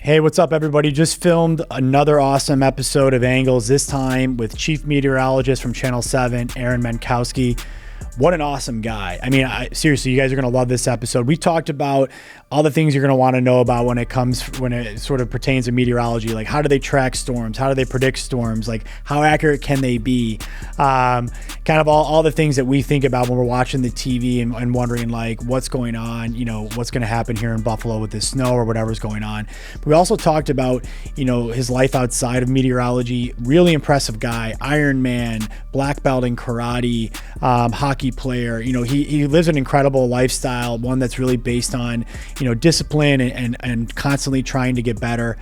Hey, what's up, everybody? Just filmed another awesome episode of Angles, this time with Chief Meteorologist from Channel 7, Aaron Mentkowski. What an awesome guy. I mean, seriously, you guys are going to love this episode. We talked about all the things you're going to want to know about when it sort of pertains to meteorology. Like, how do they track storms? How do they predict storms? Like, how accurate can they be? Kind of all the things that we think about when we're watching the TV and wondering, like, what's going on, what's going to happen here in Buffalo with the snow or whatever's going on. But we also talked about, his life outside of meteorology. Really impressive guy, Ironman, black belt in karate, hockey player. He lives an incredible lifestyle, one that's really based on, discipline and constantly trying to get better.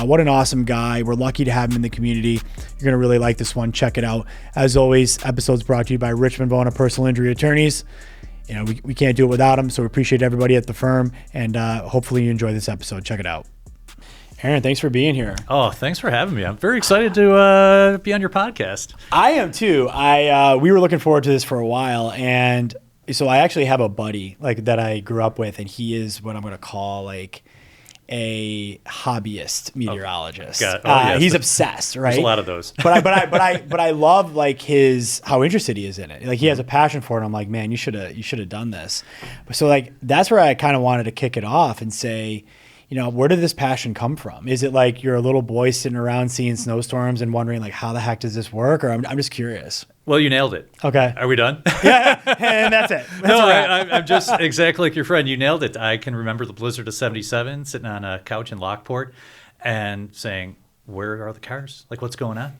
What an awesome guy. We're lucky to have him in the community. You're going to really like this one. Check it out. As always, episodes brought to you by Richmond Bona Personal Injury Attorneys. We can't do it without them, so we appreciate everybody at the firm, and hopefully you enjoy this episode. Check it out. Aaron, thanks for being here. Oh, thanks for having me. I'm very excited to be on your podcast. I am too. We were looking forward to this for a while, and so I actually have a buddy that I grew up with, and he is what I'm going to call a hobbyist meteorologist. Yes. He's obsessed, right? There's a lot of those. but I love how interested he is in it. Like, he has a passion for it. I'm like, man, you should have done this. So that's where I kind of wanted to kick it off and say, where did this passion come from? Is it like you're a little boy sitting around seeing snowstorms and wondering, how the heck does this work? Or I'm just curious. Well, you nailed it. Okay. Are we done? Yeah, and that's it. I'm just exactly like your friend. You nailed it. I can remember the blizzard of 77, sitting on a couch in Lockport and saying, where are the cars? What's going on?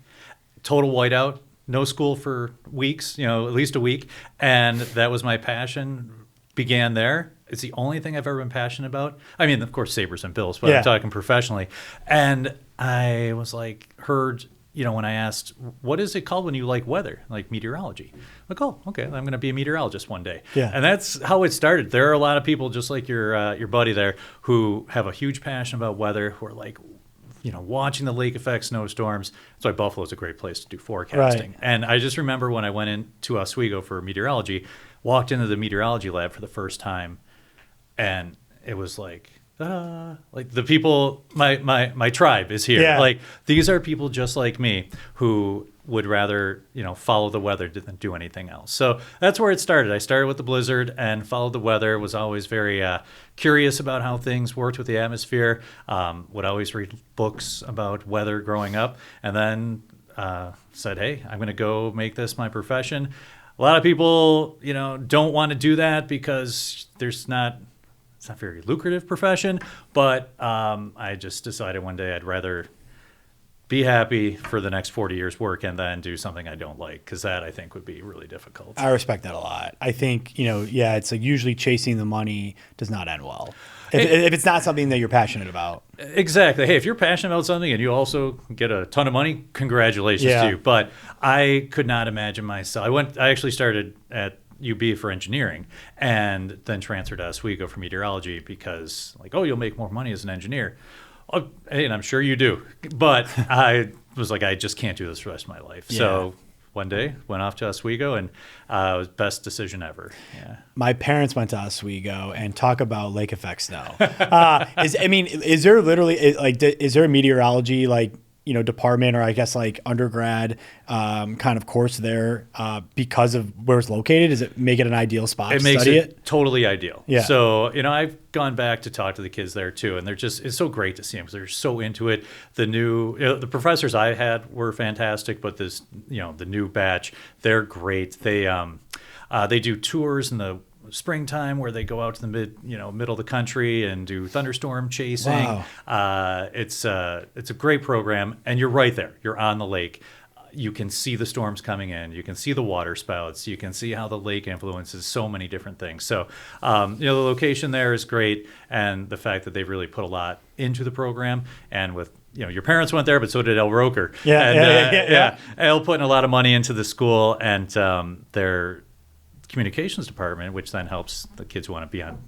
Total whiteout, no school for weeks, at least a week. And that was my passion. Began there. It's the only thing I've ever been passionate about. I mean, of course, sabers and bills, but yeah. I'm talking professionally. And I was heard, when I asked, what is it called when you like weather? Like meteorology. Oh, okay, I'm going to be a meteorologist one day. Yeah. And that's how it started. There are a lot of people just like your buddy there who have a huge passion about weather, who are watching the lake effect snowstorms. That's why Buffalo's a great place to do forecasting. Right. And I just remember when I went into Oswego for meteorology, walked into the meteorology lab for the first time, and it was the people, my tribe is here. Yeah. These are people just like me who would rather, follow the weather than do anything else. So that's where it started. I started with the blizzard and followed the weather, was always very curious about how things worked with the atmosphere, would always read books about weather growing up, and then said, hey, I'm going to go make this my profession. A lot of people, don't want to do that because it's not a very lucrative profession, but I just decided one day I'd rather be happy for the next 40 years work and then do something I don't like, because that I think would be really difficult. I respect that a lot. I think, it's usually chasing the money does not end well. If it's not something that you're passionate about. Exactly. Hey, if you're passionate about something and you also get a ton of money, congratulations to you. But I could not imagine myself. I actually started at UB for engineering and then transferred to Oswego for meteorology because you'll make more money as an engineer. Oh, and I'm sure you do. But I was I just can't do this for the rest of my life. Yeah. So one day went off to Oswego, and it was best decision ever. Yeah. My parents went to Oswego, and talk about lake effect snow. Is there literally is there a meteorology department, or I guess undergrad kind of course there because of where it's located? Does it make it an ideal spot to study it? It totally ideal. Yeah. So, I've gone back to talk to the kids there too, and it's so great to see them because they're so into it. The professors I had were fantastic, but the new batch, they're great. They do tours in the springtime where they go out to the middle of the country and do thunderstorm chasing. Wow. It's a great program, and you're right there. You're on the lake. You can see the storms coming in. You can see the water spouts. You can see how the lake influences so many different things. So, the location there is great, and the fact that they've really put a lot into the program. And with your parents went there, but so did El Roker. Yeah. El putting a lot of money into the school, and their communications department, which then helps the kids who want to be on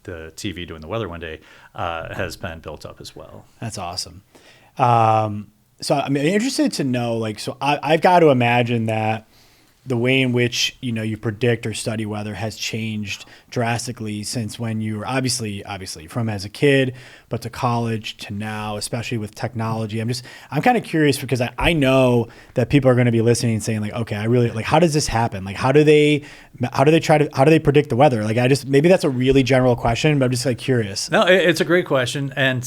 the TV doing the weather one day, has been built up as well. That's awesome. So I'm interested to know, so I've got to imagine that the way in which, you predict or study weather has changed drastically since when you were obviously from as a kid, but to college to now, especially with technology. I'm kind of curious because I know that people are going to be listening and saying like, okay, I really like, how does this happen? Like, how do they predict the weather? Like, maybe that's a really general question, but I'm just like curious. No, it's a great question. And,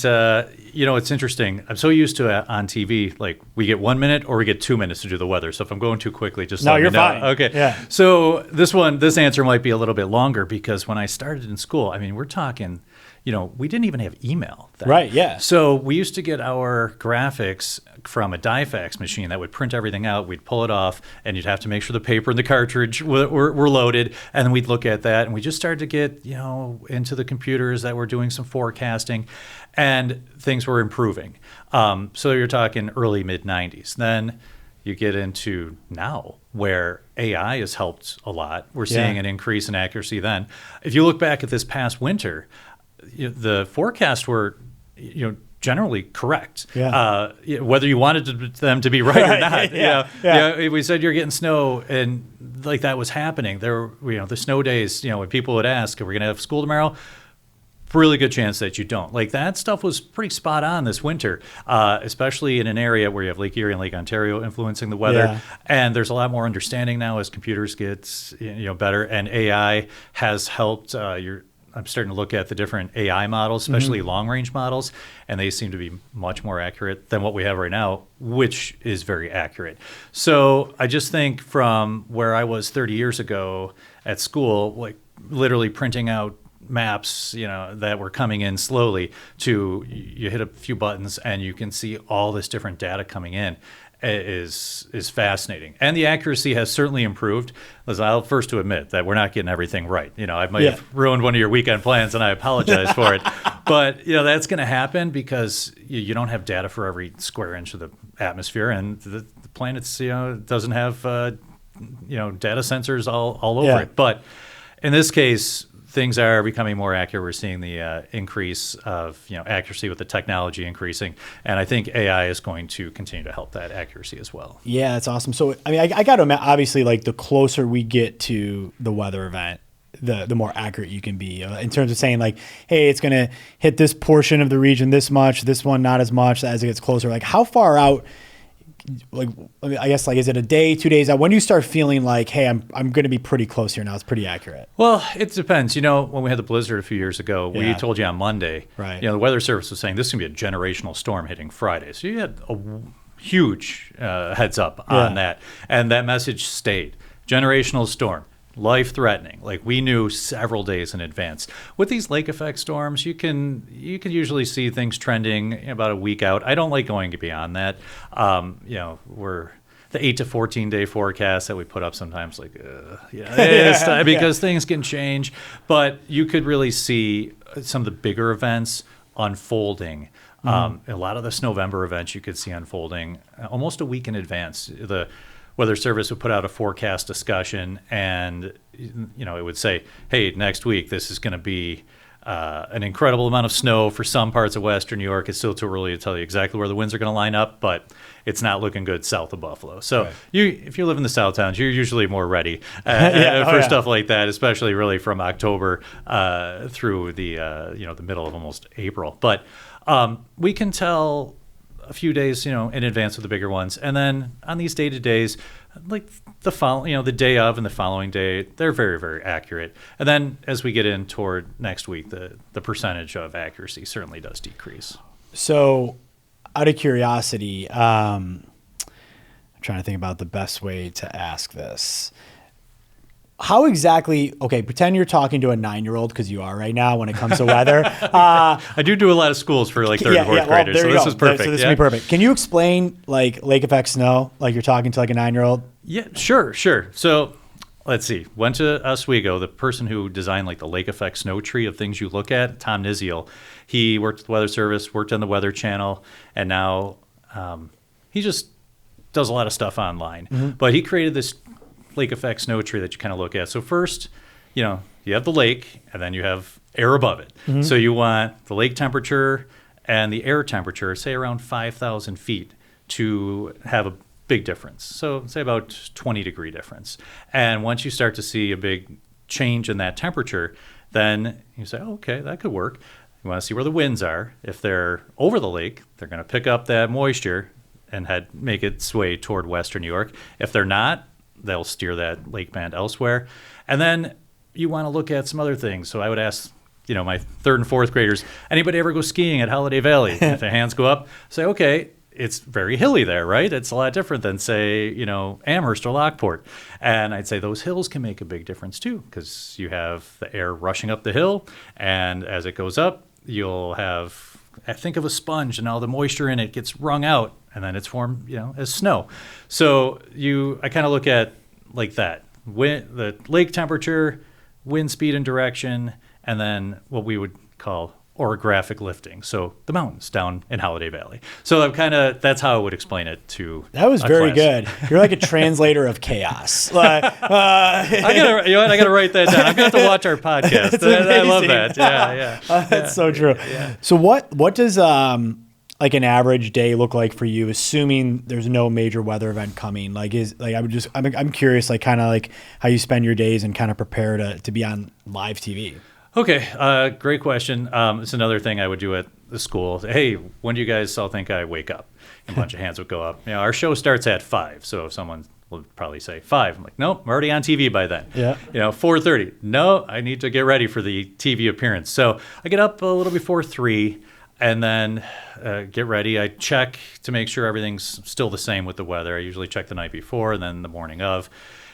it's interesting. I'm so used to it on TV, like we get 1 minute or we get 2 minutes to do the weather. So if I'm going too quickly, just let me know. Fine. Okay. Yeah. So this answer might be a little bit longer because when I started in school, I mean, we're talking, we didn't even have email then. Right, yeah. So we used to get our graphics from a die fax machine that would print everything out. We'd pull it off, and you'd have to make sure the paper and the cartridge were loaded. And then we'd look at that, and we just started to get, into the computers that were doing some forecasting, and things were improving. So you're talking early, mid-'90s. Then you get into now where AI has helped a lot. We're seeing an increase in accuracy then. If you look back at this past winter, the forecasts were, generally correct. Yeah. Whether you wanted them to be right or not. We said you're getting snow, and like that was happening. There, the snow days. When people would ask, "Are we going to have school tomorrow?" Really good chance that you don't. Like that stuff was pretty spot on this winter, especially in an area where you have Lake Erie and Lake Ontario influencing the weather. Yeah. And there's a lot more understanding now as computers get better, and AI has helped. I'm starting to look at the different AI models, especially long-range models, and they seem to be much more accurate than what we have right now, which is very accurate. So I just think from where I was 30 years ago at school, like literally printing out maps, that were coming in slowly to you hit a few buttons and you can see all this different data coming in is fascinating. And the accuracy has certainly improved. Listen, I'll first to admit that we're not getting everything right. I might have ruined one of your weekend plans and I apologize for it. But, that's going to happen because you don't have data for every square inch of the atmosphere, and the planet's, doesn't have, data sensors all over it. But in this case, things are becoming more accurate. We're seeing the increase of accuracy with the technology increasing, and I think AI is going to continue to help that accuracy as well. Yeah, that's awesome. So I mean, I got to imagine, obviously, like the closer we get to the weather event, the more accurate you can be in terms of saying like, hey, it's going to hit this portion of the region this much, this one not as much as it gets closer. Like how far out? Like, I guess, like, is it a day, 2 days out? When do you start feeling like, hey, I'm going to be pretty close here now? It's pretty accurate. It depends. When we had the blizzard a few years ago, we told you on Monday, right? The Weather Service was saying this is going to be a generational storm hitting Friday. So you had a huge heads up on that. And that message stayed. Generational storm. Life-threatening. Like we knew several days in advance. With these lake effect storms, you can usually see things trending about a week out. I don't like going beyond that. We're the 8 to 14 day forecast that we put up sometimes, like because things can change. But you could really see some of the bigger events unfolding. A lot of the Snowvember events you could see unfolding almost a week in advance. The Weather Service would put out a forecast discussion, and it would say, "Hey, next week this is going to be an incredible amount of snow for some parts of Western New York. It's still too early to tell you exactly where the winds are going to line up, but it's not looking good south of Buffalo." So if you live in the South Towns, you're usually more ready for stuff like that, especially really from October through the middle of almost April. But we can tell a few days, in advance of the bigger ones. And then on these day-to-days, like the day of and the following day, they're very, very accurate. And then as we get in toward next week, the percentage of accuracy certainly does decrease. So out of curiosity, I'm trying to think about the best way to ask this. How exactly, pretend you're talking to a 9-year-old, because you are right now when it comes to weather. I do a lot of schools for like third and fourth graders, so this is perfect. So this will be perfect. Can you explain like lake effect snow, like you're talking to like a 9-year-old? Yeah, sure. So let's see. Went to Oswego, the person who designed like the lake effect snow tree of things you look at, Tom Niziel. He worked at the Weather Service, worked on the Weather Channel, and now he just does a lot of stuff online. Mm-hmm. But he created this lake effect snow tree that you kind of look at. So first, you have the lake, and then you have air above it. Mm-hmm. So you want the lake temperature and the air temperature, say around 5,000 feet, to have a big difference. So say about 20-degree difference. And once you start to see a big change in that temperature, then you say, oh, okay, that could work. You want to see where the winds are. If they're over the lake, they're going to pick up that moisture and make it sway toward western New York. If they're not, they'll steer that lake band elsewhere. And then you want to look at some other things. So I would ask, my third and fourth graders, anybody ever go skiing at Holiday Valley? If their hands go up, say, okay, it's very hilly there, right? It's a lot different than, say, Amherst or Lockport. And I'd say those hills can make a big difference too, because you have the air rushing up the hill, and as it goes up, you'll have, think of a sponge, and all the moisture in it gets wrung out, and then it's formed, as snow. So I kind of look at like that, the lake temperature, wind speed and direction, and then what we would call orographic lifting. So the mountains down in Holiday Valley. So that's how I would explain it to That was very class. good. You're like a translator of chaos. I gotta write that down. I'm gonna have to watch our podcast. I love that. Yeah. That's so true. Yeah. So what does like an average day look like for you, assuming there's no major weather event coming? I'm curious, like kind of like how you spend your days and kind of prepare to be on live TV. Okay, great question. It's another thing I would do at the school. Hey, when do you guys all think I wake up? And a bunch of hands would go up. Our show starts at 5, so if someone will probably say 5, I'm like, nope, I'm already on TV by then. Yeah. 4:30. No, I need to get ready for the TV appearance. So I get up a little before 3, and then get ready. I check to make sure everything's still the same with the weather. I usually check the night before and then the morning of.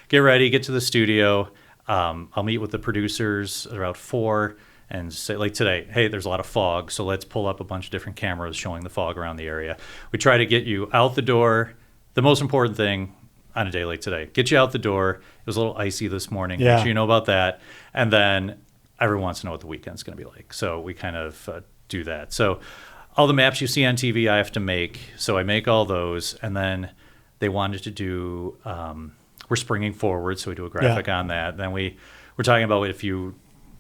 Get ready, get to the studio. I'll meet with the producers at about 4 and say, like today, hey, there's a lot of fog, so let's pull up a bunch of different cameras showing the fog around the area. We try to get you out the door. The most important thing on a day like today, get you out the door. It was a little icy this morning. Yeah. Make sure you know about that. And then everyone wants to know what the weekend's going to be like. So we kind of do that. So all the maps you see on TV I have to make. So I make all those. And then they wanted to do... we're springing forward, so we do a graphic on that. Then we're talking about if you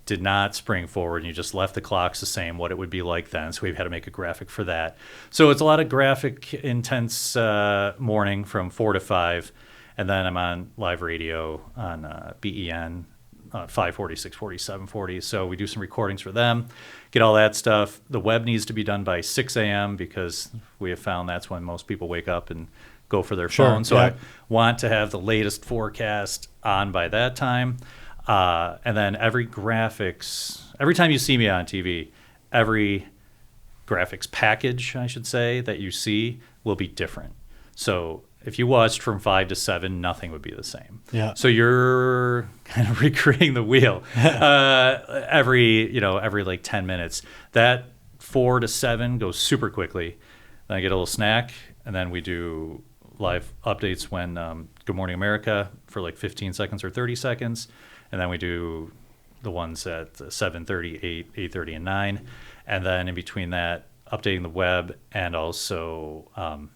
did not spring forward and you just left the clocks the same, what it would be like then. So we've had to make a graphic for that. So it's a lot of graphic intense morning from 4 to 5. And then I'm on live radio on BEN, 540, 640, 740. So we do some recordings for them, get all that stuff. The web needs to be done by 6 a.m. because we have found that's when most people wake up and go for their phone. So I want to have the latest forecast on by that time. And then every time you see me on TV, every graphics package, I should say, that you see will be different. So if you watched from 5 to 7, nothing would be the same. Yeah. So you're kind of recreating the wheel every like 10 minutes. That 4 to 7 goes super quickly. Then I get a little snack, and then we do live updates when Good Morning America for like 15 seconds or 30 seconds. And then we do the ones at 7:30, 8, 8:30, and 9. And then in between that, updating the web and also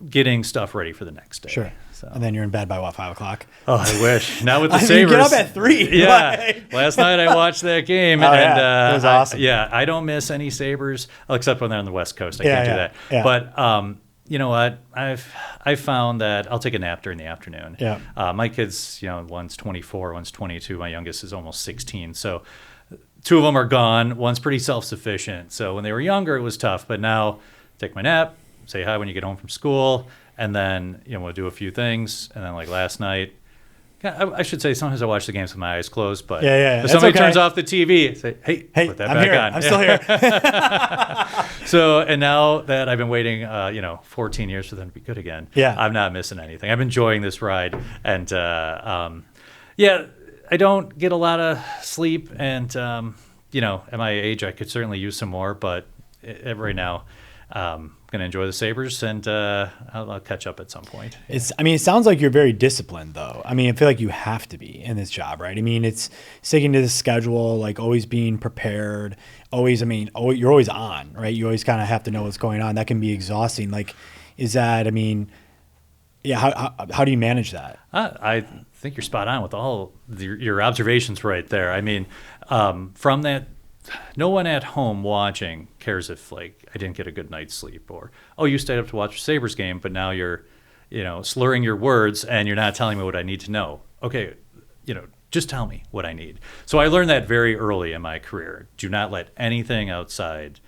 getting stuff ready for the next day. Sure. So. And then you're in bed by 5 o'clock? Oh, I wish. Not with the I mean, Sabres. you get up at 3. Yeah. Last night I watched that game. Oh, and yeah. It was awesome. I don't miss any Sabres, except when they're on the West Coast. I can't do that. Yeah. But you know what? I've found that I'll take a nap during the afternoon. Yeah. My kids, one's 24, one's 22. My youngest is almost 16. So 2 of them are gone. One's pretty self-sufficient. So when they were younger, it was tough. But now, take my nap, say hi when you get home from school, and then we'll do a few things. And then like last night, I should say sometimes I watch the games with my eyes closed, but if somebody turns off the TV, say, hey, put that I'm back here. on. I'm still here. So, and now that I've been waiting, 14 years for them to be good again, I'm not missing anything. I'm enjoying this ride. And, I don't get a lot of sleep. And, at my age, I could certainly use some more. But right now, I'm going to enjoy the Sabres, and I'll catch up at some point. It sounds like you're very disciplined, though. I feel like you have to be in this job, right? It's sticking to the schedule, like always being prepared, always, you're always on, right? You always kind of have to know what's going on. That can be exhausting. Like, is that, how do you manage that? I think you're spot on with all your observations right there. From that, no one at home watching cares if I didn't get a good night's sleep, or you stayed up to watch the Sabres game, but now you're slurring your words and you're not telling me what I need to know. Okay, just tell me what I need. So I learned that very early in my career. Do not let anything outside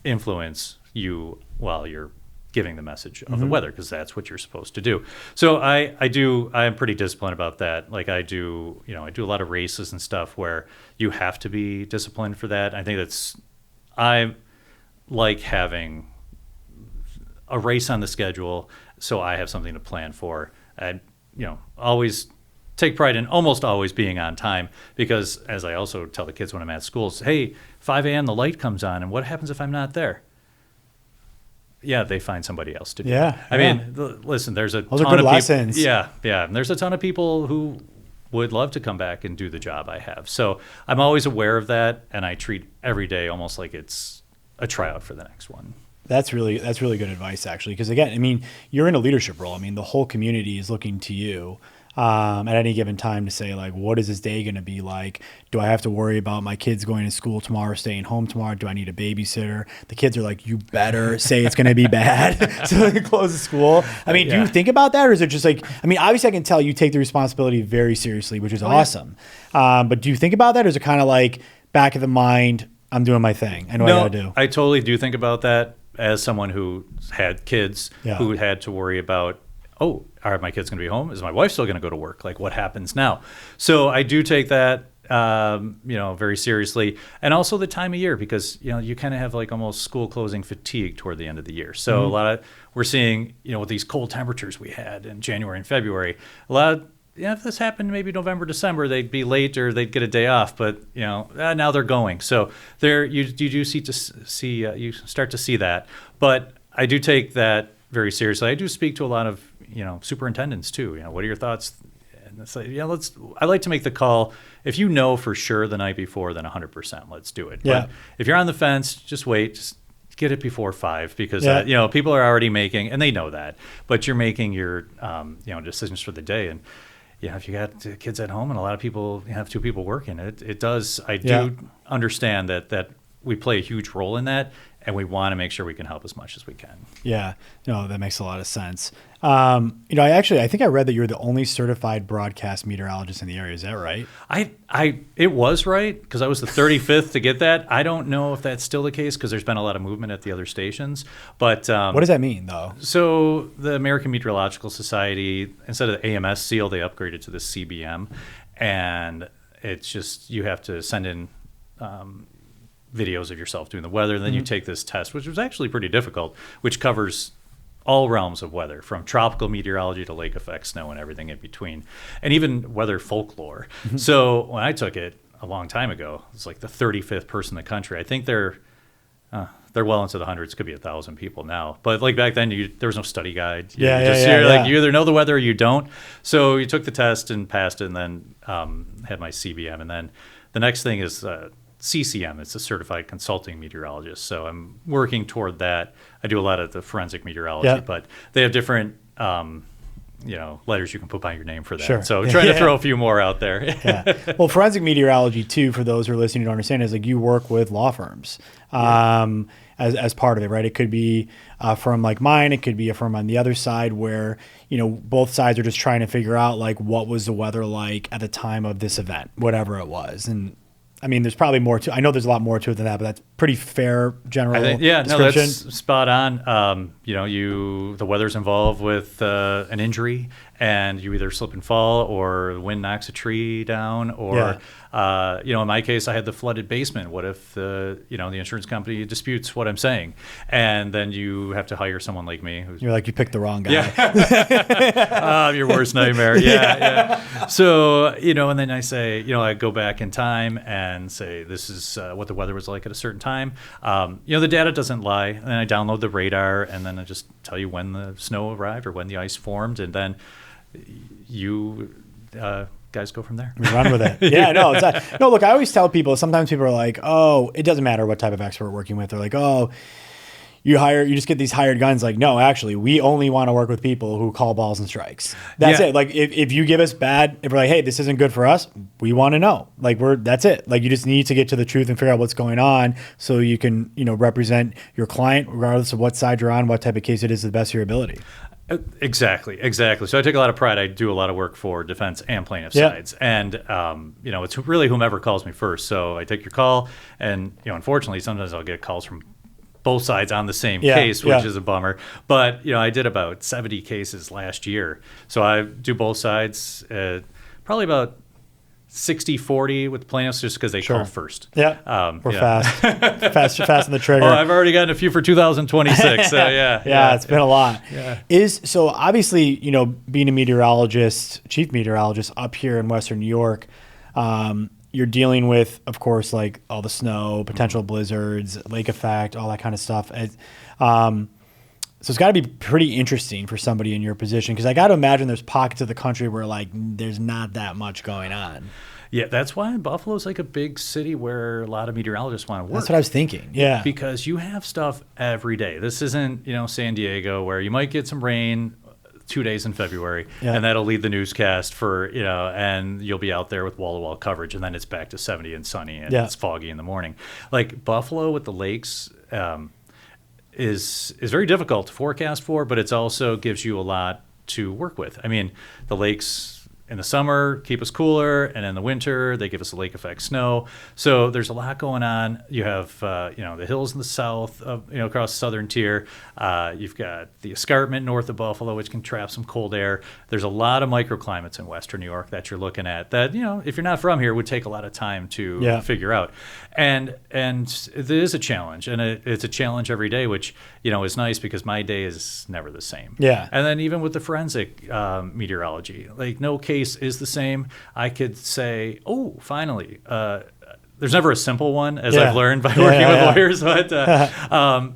influence you while you're giving the message of the weather, because that's what you're supposed to do. So I'm pretty disciplined about that. Like I do a lot of races and stuff where you have to be disciplined for that. I like having a race on the schedule so I have something to plan for. I always take pride in almost always being on time, because as I also tell the kids when I'm at schools, hey, 5 a.m. the light comes on, and what happens if I'm not there? Yeah, they find somebody else to do it. I mean, listen, there's Those are good lessons. Yeah. And there's a ton of people who would love to come back and do the job I have. So I'm always aware of that, and I treat every day almost like it's a tryout for the next one. That's really good advice, actually, because again, I mean, you're in a leadership role. I mean, the whole community is looking to you at any given time to say, like, what is this day going to be like? Do I have to worry about my kids going to school tomorrow, staying home tomorrow? Do I need a babysitter? The kids are like, you better say it's going to be bad so they can close the school. I mean, do you think about that, or is it just like, I mean, obviously I can tell you take the responsibility very seriously, which is awesome. But do you think about that, or is it kind of like back of the mind, I'm doing my thing, I know what I got to do? I totally do think about that as someone who had kids who had to worry about, oh, are my kids going to be home? Is my wife still going to go to work? Like, what happens now? So I do take that, very seriously. And also the time of year, because, you kind of have like almost school closing fatigue toward the end of the year. So we're seeing, with these cold temperatures we had in January and February, if this happened maybe November, December, they'd be late or they'd get a day off, but now they're going. So you start to see that. But I do take that very seriously. I do speak to a lot of superintendents too. What are your thoughts? And it's like, I like to make the call. If you know for sure the night before, then 100%, let's do it. Yeah. But if you're on the fence, just wait. Just get it before 5, because people are already making, and they know that, but you're making your decisions for the day. And if you got kids at home and a lot of people have 2 people working, it does. I do understand that we play a huge role in that, and we want to make sure we can help as much as we can. Yeah. No, that makes a lot of sense. I think I read that you're the only certified broadcast meteorologist in the area. Is that right? It was right, because I was the 35th to get that. I don't know if that's still the case, because there's been a lot of movement at the other stations. But what does that mean, though? So the American Meteorological Society, instead of the AMS seal, they upgraded to the CBM, and it's just you have to send in videos of yourself doing the weather, and then you take this test, which was actually pretty difficult, which covers all realms of weather, from tropical meteorology to lake effect snow and everything in between, and even weather folklore. So when I took it a long time ago, it's like the 35th person in the country. I think they're well into the hundreds, could be 1,000 people now. But like back then, there was no study guide. You either know the weather or you don't. So you took the test and passed it, and then had my CBM. And then the next thing is CCM. It's a Certified Consulting Meteorologist. So I'm working toward that. I do a lot of the forensic meteorology, but they have different letters you can put by your name for that. Sure. So trying to throw a few more out there. Well, forensic meteorology too, for those who are listening to understand, is like you work with law firms as part of it, right? It could be a firm like mine. It could be a firm on the other side where, both sides are just trying to figure out like what was the weather like at the time of this event, whatever it was. And I mean, there's probably more to. I know there's a lot more to it than that, but that's pretty fair general. Description. That's spot on. The weather's involved with an injury, and you either slip and fall, or the wind knocks a tree down, or in my case, I had the flooded basement. What if the insurance company disputes what I'm saying, and then you have to hire someone like me? You're like, you picked the wrong guy. Your worst nightmare. So and then I say, I go back in time and say, this is what the weather was like at a certain time. The data doesn't lie, and then I download the radar, and then I just tell you when the snow arrived or when the ice formed, and then you guys go from there. We run with it. No, look, I always tell people, sometimes people are like, oh, it doesn't matter what type of expert we're working with. They're like, oh, you just get these hired guns. Like, no, actually, we only want to work with people who call balls and strikes. That's it. Like, if you give us if we're like, hey, this isn't good for us, we want to know. Like, that's it. Like, you just need to get to the truth and figure out what's going on so you can, represent your client, regardless of what side you're on, what type of case it is to the best of your ability. Exactly. So I take a lot of pride. I do a lot of work for defense and plaintiff sides, and it's really whomever calls me first. So I take your call, and unfortunately, sometimes I'll get calls from both sides on the same case, which is a bummer. But I did about 70 cases last year, so I do both sides. Probably about 60-40 with plaintiffs, just because they call first. Yeah, we're fast on the trigger. Oh, I've already gotten a few for 2026. So yeah, it's been a lot. Yeah. So obviously, being a meteorologist, chief meteorologist up here in Western New York, you're dealing with, of course, like all the snow, potential blizzards, lake effect, all that kind of stuff. So it's got to be pretty interesting for somebody in your position, because I got to imagine there's pockets of the country where like there's not that much going on. Yeah, that's why Buffalo's like a big city where a lot of meteorologists want to work. That's what I was thinking. Yeah, because you have stuff every day. This isn't San Diego, where you might get some rain 2 days in February, and that'll lead the newscast for and you'll be out there with wall-to-wall coverage, and then it's back to 70 and sunny, and it's foggy in the morning. Like Buffalo with the lakes. Is very difficult to forecast for, but it's also gives you a lot to work with. I mean, the lakes in the summer keep us cooler, and in the winter they give us a lake effect snow. So there's a lot going on. You have the hills in the south of across the southern tier. You've got the escarpment north of Buffalo, which can trap some cold air. There's a lot of microclimates in Western New York that you're looking at that if you're not from here would take a lot of time to figure out. And it is a challenge, and it's a challenge every day, which is nice because my day is never the same. Yeah. And then even with the forensic meteorology, like no case is the same. I could say, oh, finally, there's never a simple one, as I've learned by working with lawyers. But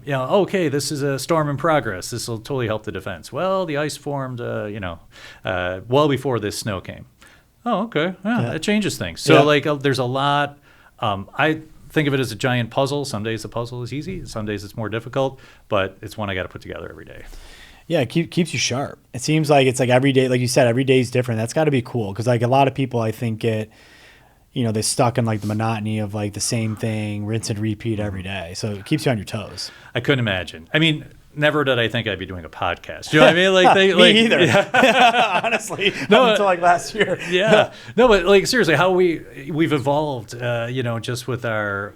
okay, this is a storm in progress. This will totally help the defense. Well, the ice formed, well before this snow came. Oh, okay, that changes things. So there's a lot. I think of it as a giant puzzle. Some days the puzzle is easy. Some days it's more difficult, but it's one I got to put together every day. Yeah, it keeps you sharp. It seems like it's like every day, like you said, every day is different. That's got to be cool, because like a lot of people, I think, get, they stuck in like the monotony of like the same thing, rinse and repeat every day. So it keeps you on your toes. I couldn't imagine. I mean, never did I think I'd be doing a podcast. You know what I mean? Like Me either. Yeah. Honestly, not until like last year. Yeah. No, but like seriously, how we've evolved, just with our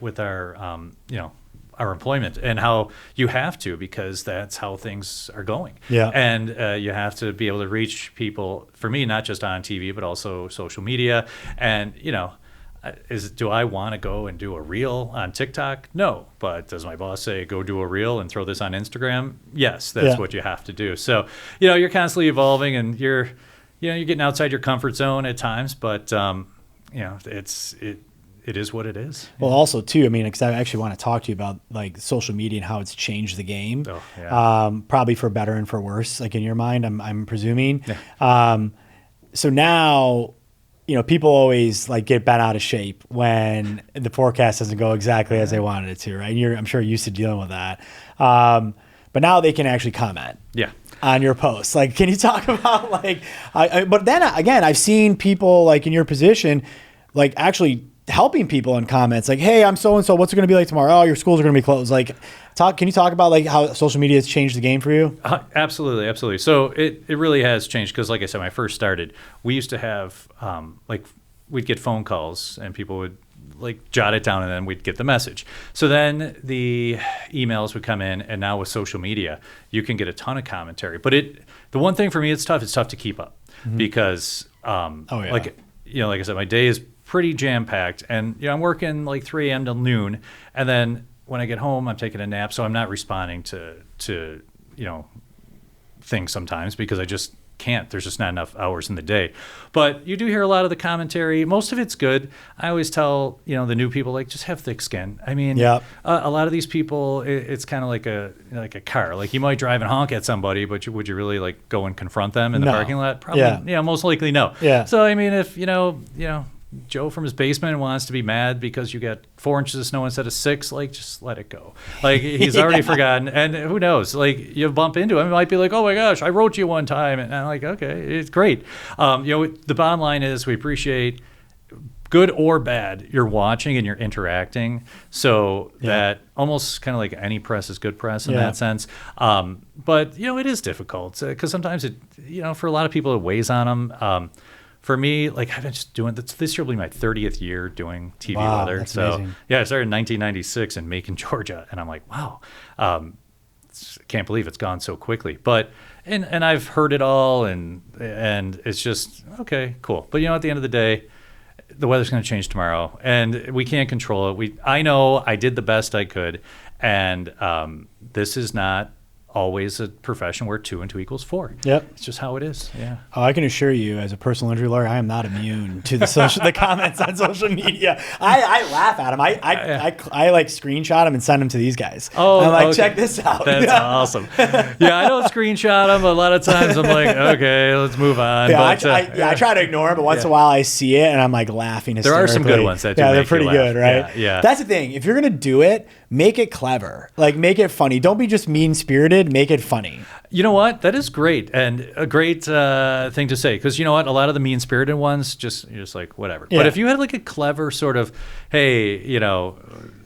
our employment, and how you have to, because that's how things are going. Yeah. And you have to be able to reach people, for me, not just on TV, but also social media. And, do I want to go and do a reel on TikTok? No. But does my boss say, go do a reel and throw this on Instagram? Yes, that's what you have to do. So, you're constantly evolving, and you're getting outside your comfort zone at times, but, it is what it is. Well, also too, I mean, because I actually want to talk to you about like social media and how it's changed the game. Oh, yeah. Probably for better and for worse, like in your mind, I'm presuming. Yeah. So now, people always like get bent out of shape when the forecast doesn't go exactly as they wanted it to, right? And I'm sure you're used to dealing with that. But now they can actually comment. Yeah. On your posts. Like, can you talk about like, but then again, I've seen people like in your position, like actually helping people in comments, like, hey, I'm so-and-so, what's it going to be like tomorrow? Oh, your schools are going to be closed. Like, can you talk about like how social media has changed the game for you? Absolutely. So it really has changed, because like I said, when I first started, we used to have we'd get phone calls, and people would like jot it down, and then we'd get the message. So then the emails would come in, and now with social media, you can get a ton of commentary. But the one thing for me, it's tough to keep up, because like I said, my day is pretty jam-packed, and I'm working like 3 a.m. till noon, and then when I get home, I'm taking a nap, so I'm not responding to things sometimes, because I just can't. There's just not enough hours in the day. But you do hear a lot of the commentary. Most of it's good. I always tell the new people, like, just have thick skin. I mean, a lot of these people, it's kind of like a car. Like, you might drive and honk at somebody, but would you really like go and confront them in the parking lot? Probably, most likely no. Yeah. So I mean, if Joe from his basement wants to be mad because you got 4 inches of snow instead of 6, like, just let it go. Like, he's already forgotten, and who knows? Like, you bump into him, it might be like, oh my gosh, I wrote you one time, and I'm like, okay, it's great. The bottom line is we appreciate good or bad, you're watching and you're interacting. So that almost kind of like any press is good press in that sense. But, it is difficult because sometimes it, for a lot of people, it weighs on them. For me, like I've been just doing this year will be my 30th year doing TV weather. That's so amazing. I started in 1996 in Macon, Georgia, and I'm like, wow, can't believe it's gone so quickly. But and I've heard it all, and it's just okay, cool. But at the end of the day, the weather's going to change tomorrow, and we can't control it. I know I did the best I could, and this is not always a profession where 2 and 2 equals 4. Yep. It's just how it is. Yeah. Oh, I can assure you, as a personal injury lawyer, I am not immune to the comments on social media. I laugh at them. I like screenshot them and send them to these guys. Oh, I'm like, okay. check this out. That's awesome. Yeah, I don't screenshot them. A lot of times I'm like, okay, let's move on. Yeah, but, I try to ignore them, but once in a while I see it and I'm like laughing hysterically. There are some good ones that do they're make pretty you laugh. good, right? Yeah. That's the thing. If you're gonna do it, make it clever. Like, make it funny. Don't be just mean spirited. Make it funny. You know what? That is great, and a great thing to say, because you know what? A lot of the mean-spirited ones, you're just like, whatever. Yeah. But if you had like a clever sort of, hey,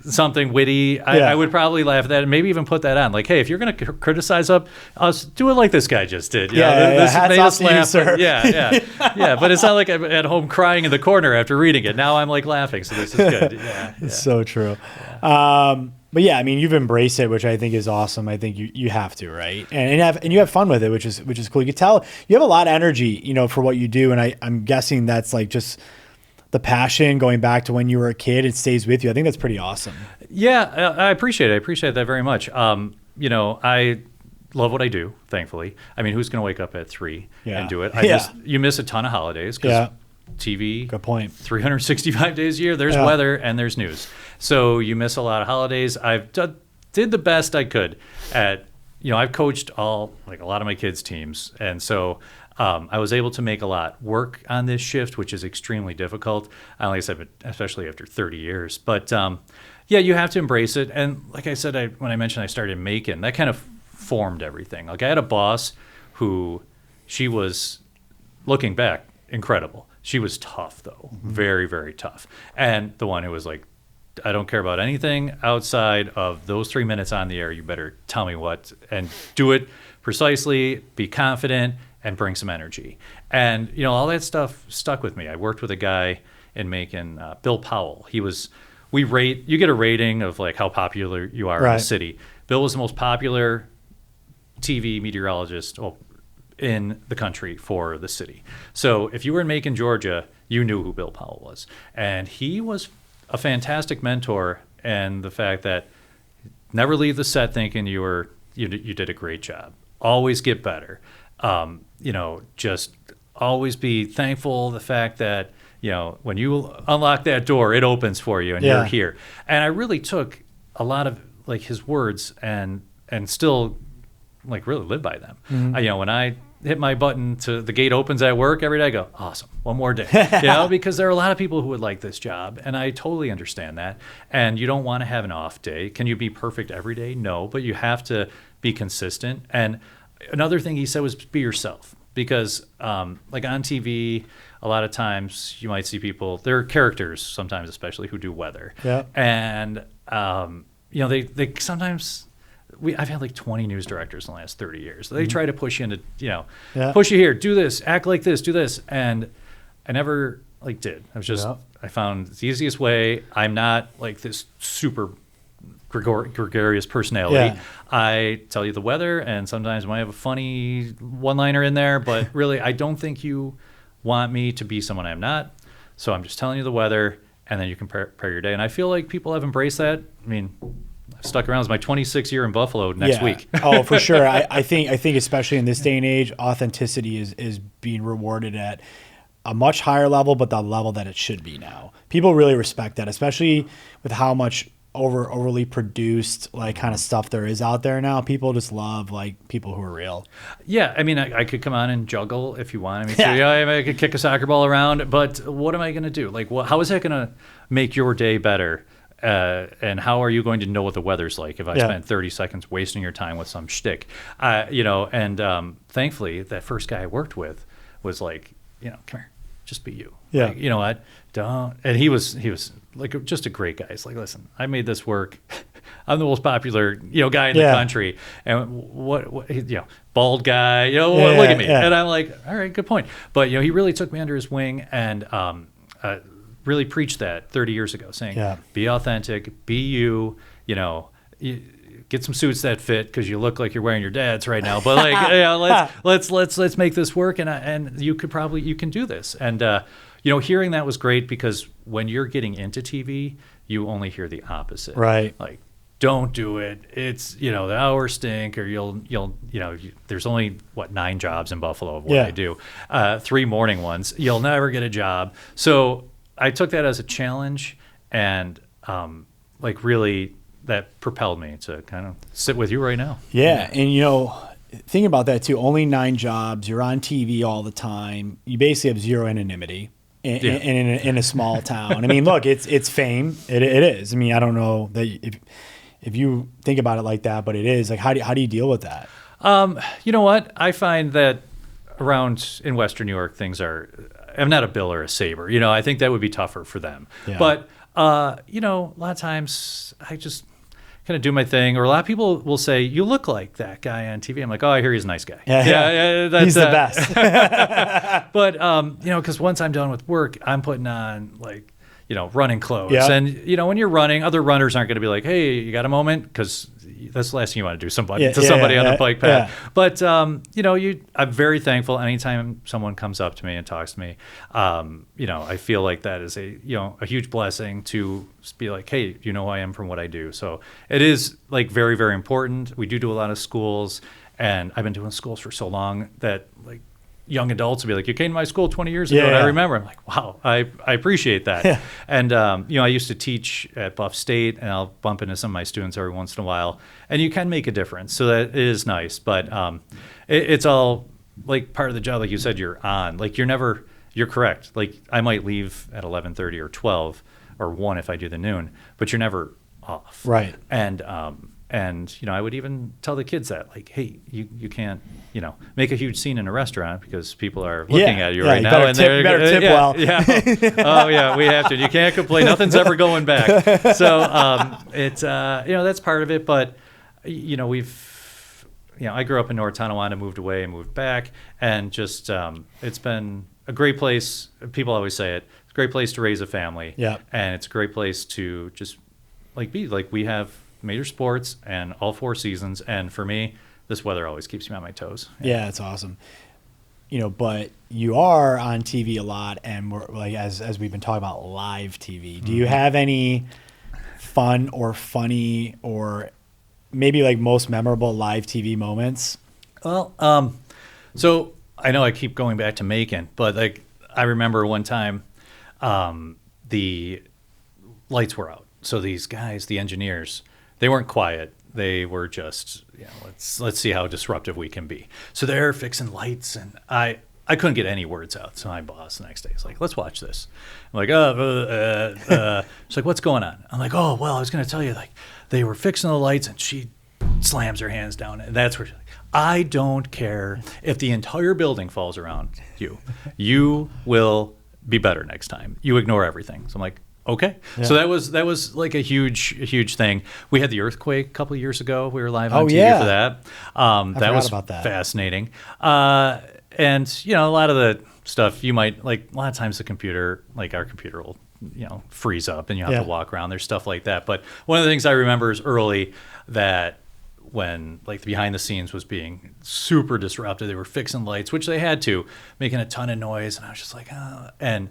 something witty, I would probably laugh at that and maybe even put that on. Like, hey, if you're going to criticize us, do it like this guy just did. This Hats made off us to you, laugh. sir. Yeah. But it's not like I'm at home crying in the corner after reading it. Now I'm like laughing, so this is good. Yeah. It's so true. Yeah. But yeah, I mean, you've embraced it, which I think is awesome. I think you have to, right? And you have fun with it, which is cool. You can tell you have a lot of energy, for what you do. And I'm guessing that's like just the passion going back to when you were a kid. It stays with you. I think that's pretty awesome. Yeah, I appreciate it. I appreciate that very much. I love what I do, thankfully. I mean, who's going to wake up at 3 and do it? You miss a ton of holidays because TV, good point. 365 days a year, there's weather and there's news. So you miss a lot of holidays. I've did the best I could at, I've coached a lot of my kids' teams. And so I was able to make a lot work on this shift, which is extremely difficult. Like I said, especially after 30 years. But you have to embrace it. And like I said, when I mentioned I started in Macon, that kind of formed everything. Like I had a boss who, she was, looking back, incredible. She was tough, though, very, very tough. And the one who was like, I don't care about anything outside of those 3 minutes on the air. You better tell me what, and do it precisely, be confident, and bring some energy. And, all that stuff stuck with me. I worked with a guy in Macon, Bill Powell. You get a rating of like how popular you are in the city. Bill was the most popular TV meteorologist in the country for the city. So if you were in Macon, Georgia, you knew who Bill Powell was. And he was a fantastic mentor, and the fact that never leave the set thinking you did a great job. Always get better. Just always be thankful the fact that, when you unlock that door, it opens for you and you're here. And I really took a lot of like his words and still like really live by them. When I hit my button to the gate opens at work every day, I go, awesome, one more day. Because there are a lot of people who would like this job, and I totally understand that. And you don't want to have an off day. Can you be perfect every day? No, but you have to be consistent. And another thing he said was be yourself, because like on TV, a lot of times you might see people, there are characters sometimes, especially who do weather. Yeah. And they sometimes. I've had like 20 news directors in the last 30 years. They try to push you into, push you here, do this, act like this, do this. And I never did. I was just, I found the easiest way. I'm not like this super gregarious personality. I tell you the weather, and sometimes I might have a funny one-liner in there, but really I don't think you want me to be someone I'm not. So I'm just telling you the weather, and then you can prepare your day. And I feel like people have embraced that. I mean, I've stuck around. It's my 26th year in Buffalo next week. Oh, for sure. I think especially in this day and age, authenticity is being rewarded at a much higher level, but the level that it should be now. People really respect that, especially with how much overly produced kind of stuff there is out there now. People just love people who are real. Yeah, I mean, I could come on and juggle if you wanted me to. I could kick a soccer ball around, but what am I going to do? How is that going to make your day better? And how are you going to know what the weather's like if I spend 30 seconds wasting your time with some shtick? And thankfully, that first guy I worked with was like, come here. just be you. Yeah. Like, you know what? Don't. And he was like just a great guy. He's like, listen, I made this work. I'm the most popular, guy in the country. And what bald guy, look at me. And I'm like, all right, good point. But, he really took me under his wing and really preached that 30 years ago, saying, be authentic, be you, get some suits that fit because you look like you're wearing your dad's right now. But like, let's make this work. And you can do this. And, hearing that was great because when you're getting into TV, you only hear the opposite. Right. Like, don't do it. It's, the hours stink, or there's only 9 jobs in Buffalo of what I do. 3 morning ones. You'll never get a job. So I took that as a challenge, and really that propelled me to kind of sit with you right now. Yeah. And, thinking about that too, only 9 jobs, you're on TV all the time. You basically have zero anonymity in a small town. I mean, look, it's fame. It is. I mean, I don't know that if you think about it like that, but it is. Like, how do you deal with that? You know what? I find that around in Western New York, I'm not a Bill or a Saber. I think that would be tougher for them. Yeah. But, a lot of times I just kind of do my thing. Or a lot of people will say, you look like that guy on TV. I'm like, oh, I hear he's a nice guy. Yeah, he's the best. But, because once I'm done with work, I'm putting on running clothes. Yeah. And, when you're running, other runners aren't going to be like, hey, you got a moment? Because that's the last thing you want to do somebody on the bike path. Yeah. But, I'm very thankful anytime someone comes up to me and talks to me. I feel like that is a huge blessing to be like, hey, you know who I am from what I do. So it is very, very important. We do a lot of schools, and I've been doing schools for so long that young adults will be like, you came to my school 20 years ago, and I remember. I'm like, wow, I appreciate that. Yeah. And, I used to teach at Buff State, and I'll bump into some of my students every once in a while, and you can make a difference. So that is nice. But it's all part of the job, like you said, you're on. You're correct. I might leave at 11:30 or 12 or 1 if I do the noon, but you're never off. Right. And I would even tell the kids that, hey, you can't, make a huge scene in a restaurant because people are looking at you right now. And you better tip well. Yeah. Oh, yeah, we have to. You can't complain. Nothing's ever going back. So it's, that's part of it. But, I grew up in North Tonawanda, moved away and moved back. And just, it's been a great place. People always say it. It's a great place to raise a family. Yeah. And it's a great place to just, be. We have major sports and all 4 seasons, and for me, this weather always keeps me on my toes. Yeah, it's awesome. But you are on TV a lot, and we're as we've been talking about live TV. Do you have any fun or funny or maybe most memorable live TV moments? Well, so I know I keep going back to Macon, but I remember one time the lights were out. So these guys, the engineers, they weren't quiet. They were just, let's see how disruptive we can be. So they're fixing lights, and I couldn't get any words out. So my boss the next day is like, let's watch this. I'm like, she's like, what's going on? I'm like, oh, well, I was going to tell you, they were fixing the lights, and she slams her hands down, and that's where she's like, I don't care if the entire building falls around you. You will be better next time. You ignore everything. So I'm like, okay. Yeah. So that was a huge thing. We had the earthquake a couple of years ago. We were live on TV for that. That was about that. Fascinating. And a lot of the stuff you might a lot of times the computer, our computer will, freeze up and you have to walk around. There's stuff like that. But one of the things I remember is early that when the behind the scenes was being super disrupted, they were fixing lights, which they had to, making a ton of noise. And I was just like, and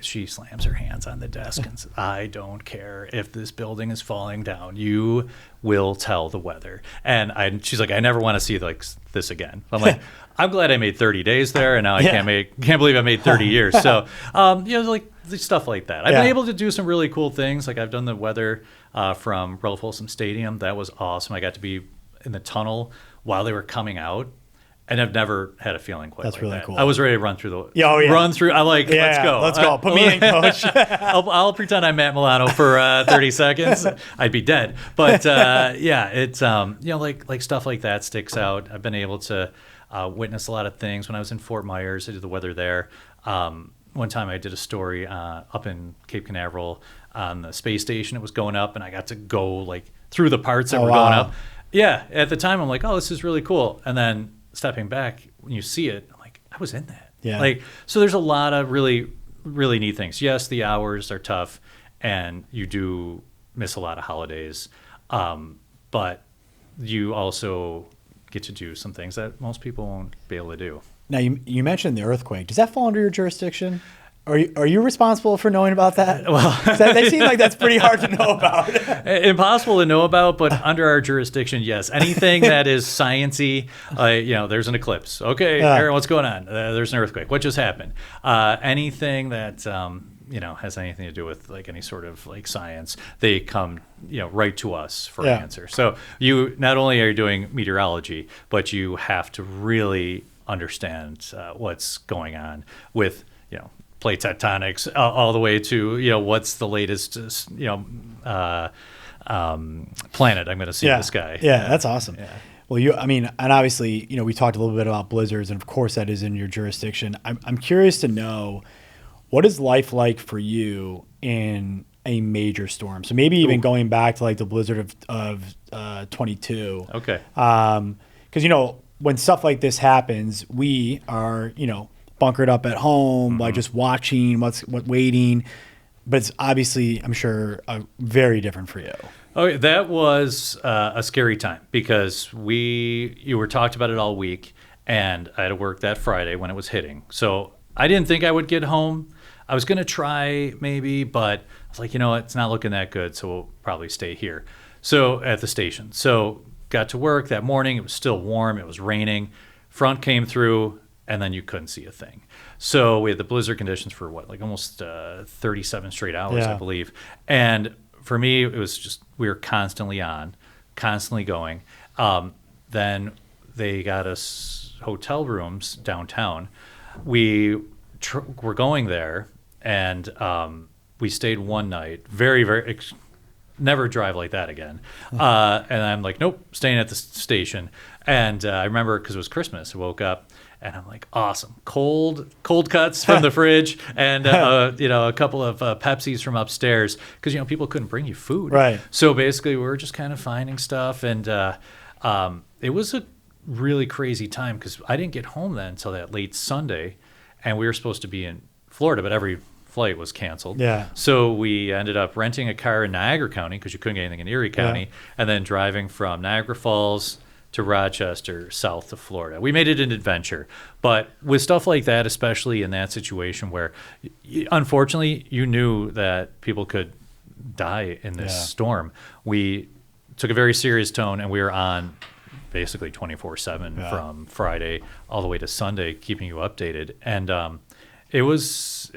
she slams her hands on the desk and says, I don't care if this building is falling down. You will tell the weather. And she's like, I never want to see this again. I'm like, I'm glad I made 30 days there, and now I can't believe I made 30 years. So, stuff like that. I've been able to do some really cool things. I've done the weather from Ralph Folsom Stadium. That was awesome. I got to be in the tunnel while they were coming out. And I've never had a feeling quite like that. That's really cool. I was ready to run through run through. I'm like, let's go. Put me in, coach. I'll pretend I'm Matt Milano for 30 seconds. I'd be dead. But it's stuff like that sticks out. I've been able to witness a lot of things. When I was in Fort Myers, I did the weather there. one time I did a story up in Cape Canaveral on the space station. It was going up, and I got to go like through the parts that were going up. Yeah, at the time I'm like, oh, this is really cool. And then stepping back, when you see it, I'm like, I was in that. Yeah. Like, so there's a lot of really, really neat things. Yes, the hours are tough, and you do miss a lot of holidays, but you also get to do some things that most people won't be able to do. Now, you mentioned the earthquake. Does that fall under your jurisdiction? Are you responsible for knowing about that? Well, they seem like that's pretty hard to know about. Impossible to know about, but under our jurisdiction, yes. Anything that is sciencey, there's an eclipse. Okay, Aaron, what's going on? There's an earthquake. What just happened? Anything that has anything to do with like any sort of like science, they come right to us for an answer. So you not only are you doing meteorology, but you have to really understand what's going on with plate tectonics all the way to what's the latest planet I'm going to see in the sky. Yeah, that's awesome. Yeah. Well, and obviously we talked a little bit about blizzards, and of course that is in your jurisdiction. I'm curious to know, what is life like for you in a major storm? So maybe even going back to like the blizzard of 22. Okay. Because when stuff like this happens, we are bunkered up at home, like just watching waiting. But it's obviously, I'm sure, very different for you. Okay, that was a scary time because you were talked about it all week, and I had to work that Friday when it was hitting. So I didn't think I would get home. I was going to try maybe, but I was like, it's not looking that good, so we'll probably stay here. So at the station. So got to work that morning. It was still warm. It was raining. Front came through, and then you couldn't see a thing. So we had the blizzard conditions for almost 37 straight hours, I believe. And for me, it was just, we were constantly on, constantly going. Then they got us hotel rooms downtown. We were going there, and we stayed one night. Very, very, never drive like that again. And I'm like, nope, staying at the station. And I remember, because it was Christmas, I woke up, and I'm like, awesome, cold cuts from the fridge, and a couple of Pepsis from upstairs, because people couldn't bring you food. Right. So basically, we were just kind of finding stuff, and it was a really crazy time because I didn't get home then until that late Sunday, and we were supposed to be in Florida, but every flight was canceled. Yeah. So we ended up renting a car in Niagara County because you couldn't get anything in Erie County, and then driving from Niagara Falls to Rochester, south to Florida. We made it an adventure. But with stuff like that, especially in that situation where, unfortunately, you knew that people could die in this storm, we took a very serious tone, and we were on basically 24/7 from Friday all the way to Sunday, keeping you updated. And it was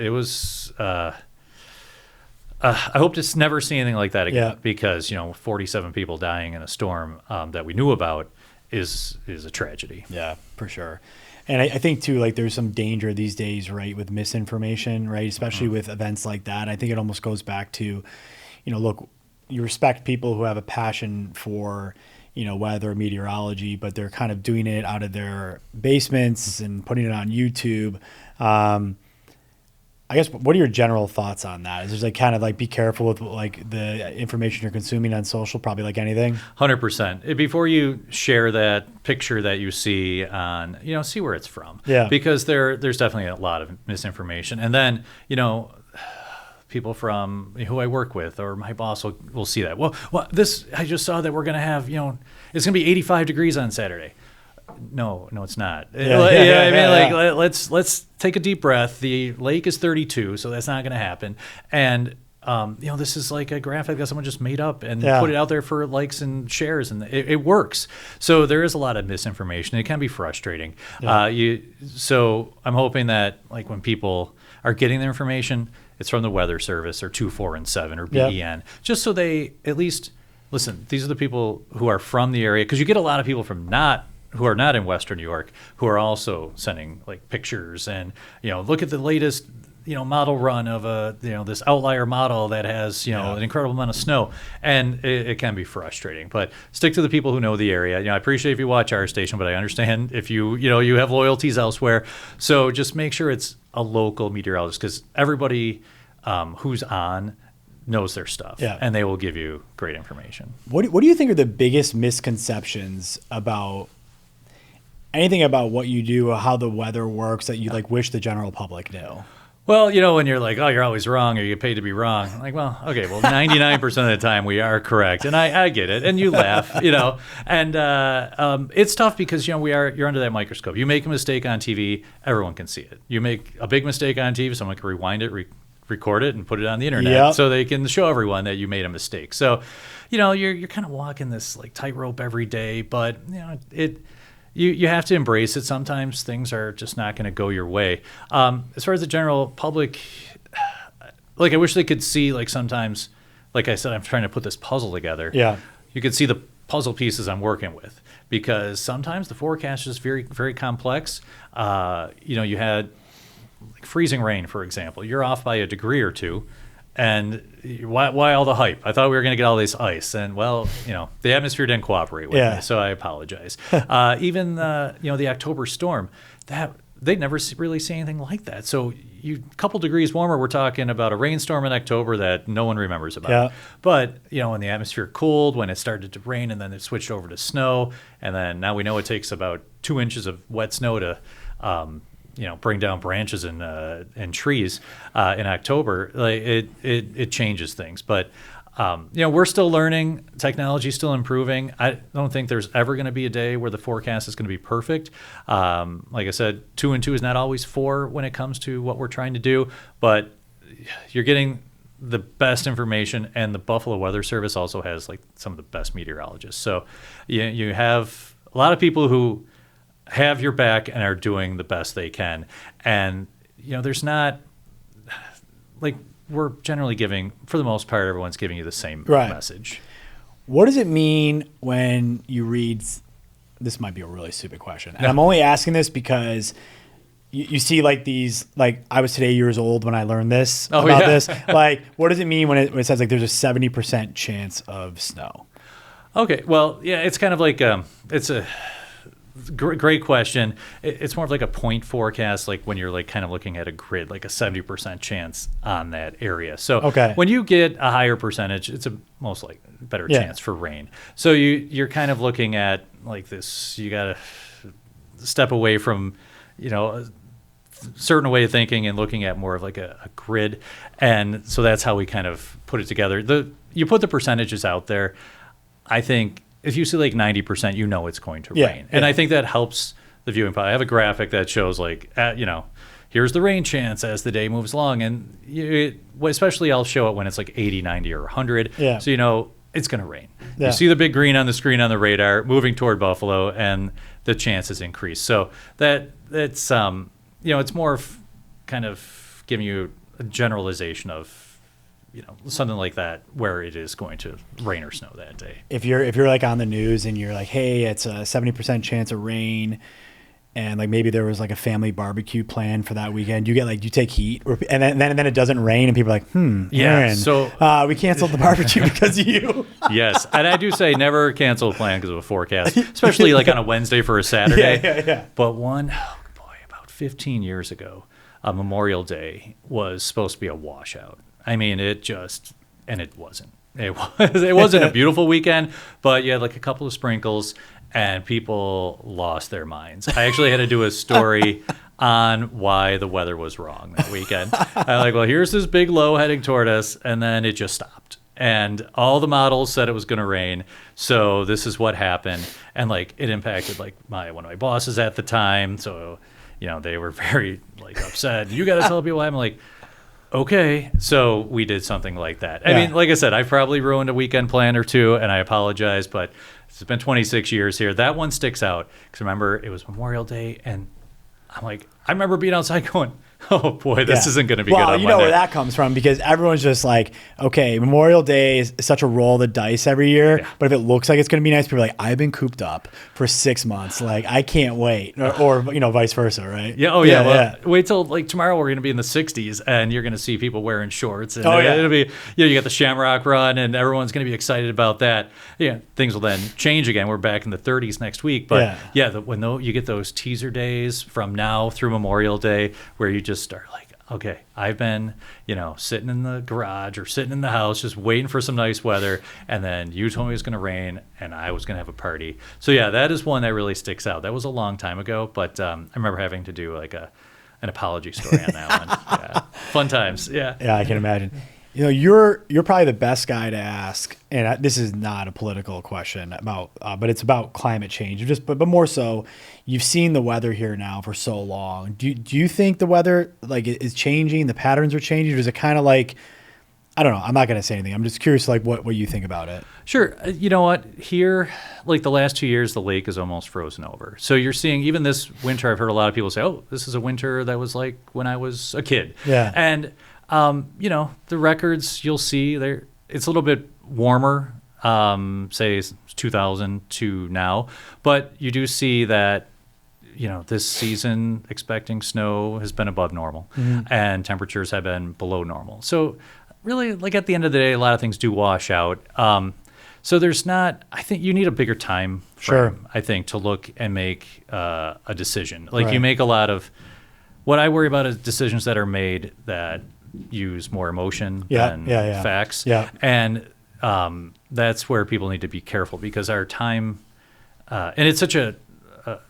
I hope to never see anything like that again, because 47 people dying in a storm that we knew about is a tragedy. Yeah, for sure. And I think too, like there's some danger these days, right, with misinformation, right, especially with events like that. I think it almost goes back to, look, you respect people who have a passion for weather, meteorology, but they're kind of doing it out of their basements and putting it on YouTube. I guess, what are your general thoughts on that? Is there kind of be careful with the information you're consuming on social, probably like anything? 100%. Before you share that picture that you see on, see where it's from. Yeah. Because there's definitely a lot of misinformation. And then, people from who I work with or my boss will see that. Well, I just saw that we're going to have, it's going to be 85 degrees on Saturday. No, it's not. Let's take a deep breath. The lake is 32, so that's not going to happen. And this is like a graphic that someone just made up and put it out there for likes and shares, and it works. So there is a lot of misinformation. It can be frustrating. So I'm hoping that when people are getting their information, it's from the Weather Service or 2, 4, and 7 or BEN, just so they at least listen. These are the people who are from the area, because you get a lot of people who are not in Western New York, who are also sending pictures and, look at the latest, model run of this outlier model that has, an incredible amount of snow. And it can be frustrating, but stick to the people who know the area. I appreciate if you watch our station, but I understand if you have loyalties elsewhere. So just make sure it's a local meteorologist, because everybody who's on knows their stuff, and they will give you great information. What do you think are the biggest misconceptions about anything about what you do or how the weather works that you wish the general public knew? Well, when you're like, oh, you're always wrong, or you get paid to be wrong. I'm like, well, okay, 99% of the time we are correct, and I get it, and you laugh, and it's tough because you're under that microscope. You make a mistake on TV, everyone can see it. You make a big mistake on TV, someone can rewind it, record it, and put it on the internet, so they can show everyone that you made a mistake. So, you're kind of walking this tightrope every day, but You have to embrace it. Sometimes things are just not going to go your way. As far as the general public, I wish they could see, sometimes, like I said, I'm trying to put this puzzle together. Yeah. You could see the puzzle pieces I'm working with, because sometimes the forecast is very, very complex. You had freezing rain, for example. You're off by a degree or two. And why all the hype? I thought we were going to get all this ice, and the atmosphere didn't cooperate with me, so I apologize. Even the October storm, that they'd never really see anything like that. So a couple degrees warmer, we're talking about a rainstorm in October that no one remembers about. Yeah. But when the atmosphere cooled, when it started to rain, and then it switched over to snow, and then now we know it takes about 2 inches of wet snow to bring down branches and trees in October. It changes things. But we're still learning. Technology's still improving. I don't think there's ever going to be a day where the forecast is going to be perfect. Like I said, 2 and 2 is not always 4 when it comes to what we're trying to do. But you're getting the best information, and the Buffalo Weather Service also has some of the best meteorologists. So you have a lot of people who have your back and are doing the best they can. And, there's not, we're generally giving, for the most part, everyone's giving you the same message. What does it mean when you read, this might be a really stupid question, and I'm only asking this because you see these, I was today years old when I learned this this. What does it mean when it says there's a 70% chance of snow? Okay, well, yeah, it's kind of it's a great question. It's more of a point forecast, when you're kind of looking at a grid, a 70% chance on that area. So when you get a higher percentage, it's a most better chance for rain. So you're kind of looking at this. You got to step away from a certain way of thinking and looking at more of a grid. And so that's how we kind of put it together. You put the percentages out there. I think if you see 90%, it's going to rain. And I think that helps the viewing public. I have a graphic that shows here's the rain chance as the day moves along. And especially I'll show it when it's 80, 90, or 100. Yeah. So it's going to rain. Yeah. You see the big green on the screen on the radar moving toward Buffalo, and the chances increase. So that's it's more of kind of giving you a generalization of something like that where it is going to rain or snow that day. If you're on the news and you're hey, it's a 70% chance of rain, and maybe there was a family barbecue plan for that weekend, you take heat, and then it doesn't rain, and people are Aaron, so we canceled the barbecue because of you. Yes, and I do say never cancel a plan because of a forecast, especially on a Wednesday for a Saturday. Yeah. But about 15 years ago, Memorial Day was supposed to be a washout. I mean, it wasn't. It wasn't a beautiful weekend, but you had a couple of sprinkles, and people lost their minds. I actually had to do a story on why the weather was wrong that weekend. I'm here's this big low heading toward us, and then it just stopped. And all the models said it was going to rain, so this is what happened. And it impacted one of my bosses at the time, so they were very upset. You got to tell people. I'm okay, so we did something like that. I mean, like I said, I've probably ruined a weekend plan or two, and I apologize, but it's been 26 years here. That one sticks out because remember, it was Memorial Day, and I'm I remember being outside going, Oh boy, this isn't going to be well, good on you know Monday. where that comes from, because everyone's just like, okay, Memorial Day is such a roll of the dice every year. Yeah. But if it looks like it's going to be nice, people are like, I've been cooped up for 6 months. Like, I can't wait. Or vice versa, right? Yeah. Oh yeah. Well, wait till like tomorrow. We're going to be in the 60s, and you're going to see people wearing shorts. And it'll be, you got the Shamrock Run, and everyone's going to be excited about that. Yeah. Things will then change again. We're back in the 30s next week. But when you get those teaser days from now through Memorial Day, where you just start like, okay, I've been, sitting in the garage or sitting in the house just waiting for some nice weather, and then you told me it was going to rain, and I was going to have a party. So yeah, that is one that really sticks out. That was a long time ago, but I remember having to do like an apology story on that one. Yeah. Fun times. Yeah. Yeah, I can imagine. You're probably the best guy to ask, and this is not a political question about, but it's about climate change. But more so, you've seen the weather here now for so long. Do you think the weather like is changing? The patterns are changing? Or is it kind of like, I don't know. I'm not going to say anything. I'm just curious, like what you think about it. Sure. You know what? Here, like the last 2 years, the lake is almost frozen over. So you're seeing even this winter. I've heard a lot of people say, "Oh, this is a winter that was like when I was a kid." Yeah. And the records you'll see there, it's a little bit warmer, say 2000 to now, but you do see that, this season expecting snow has been above normal, and temperatures have been below normal. So really, like at the end of the day, a lot of things do wash out. So there's not, I think you need a bigger time frame, I think, to look and make a decision. Like you make a lot of, what I worry about is decisions that are made that use more emotion than facts. Yeah. And that's where people need to be careful, because our time, and it's such a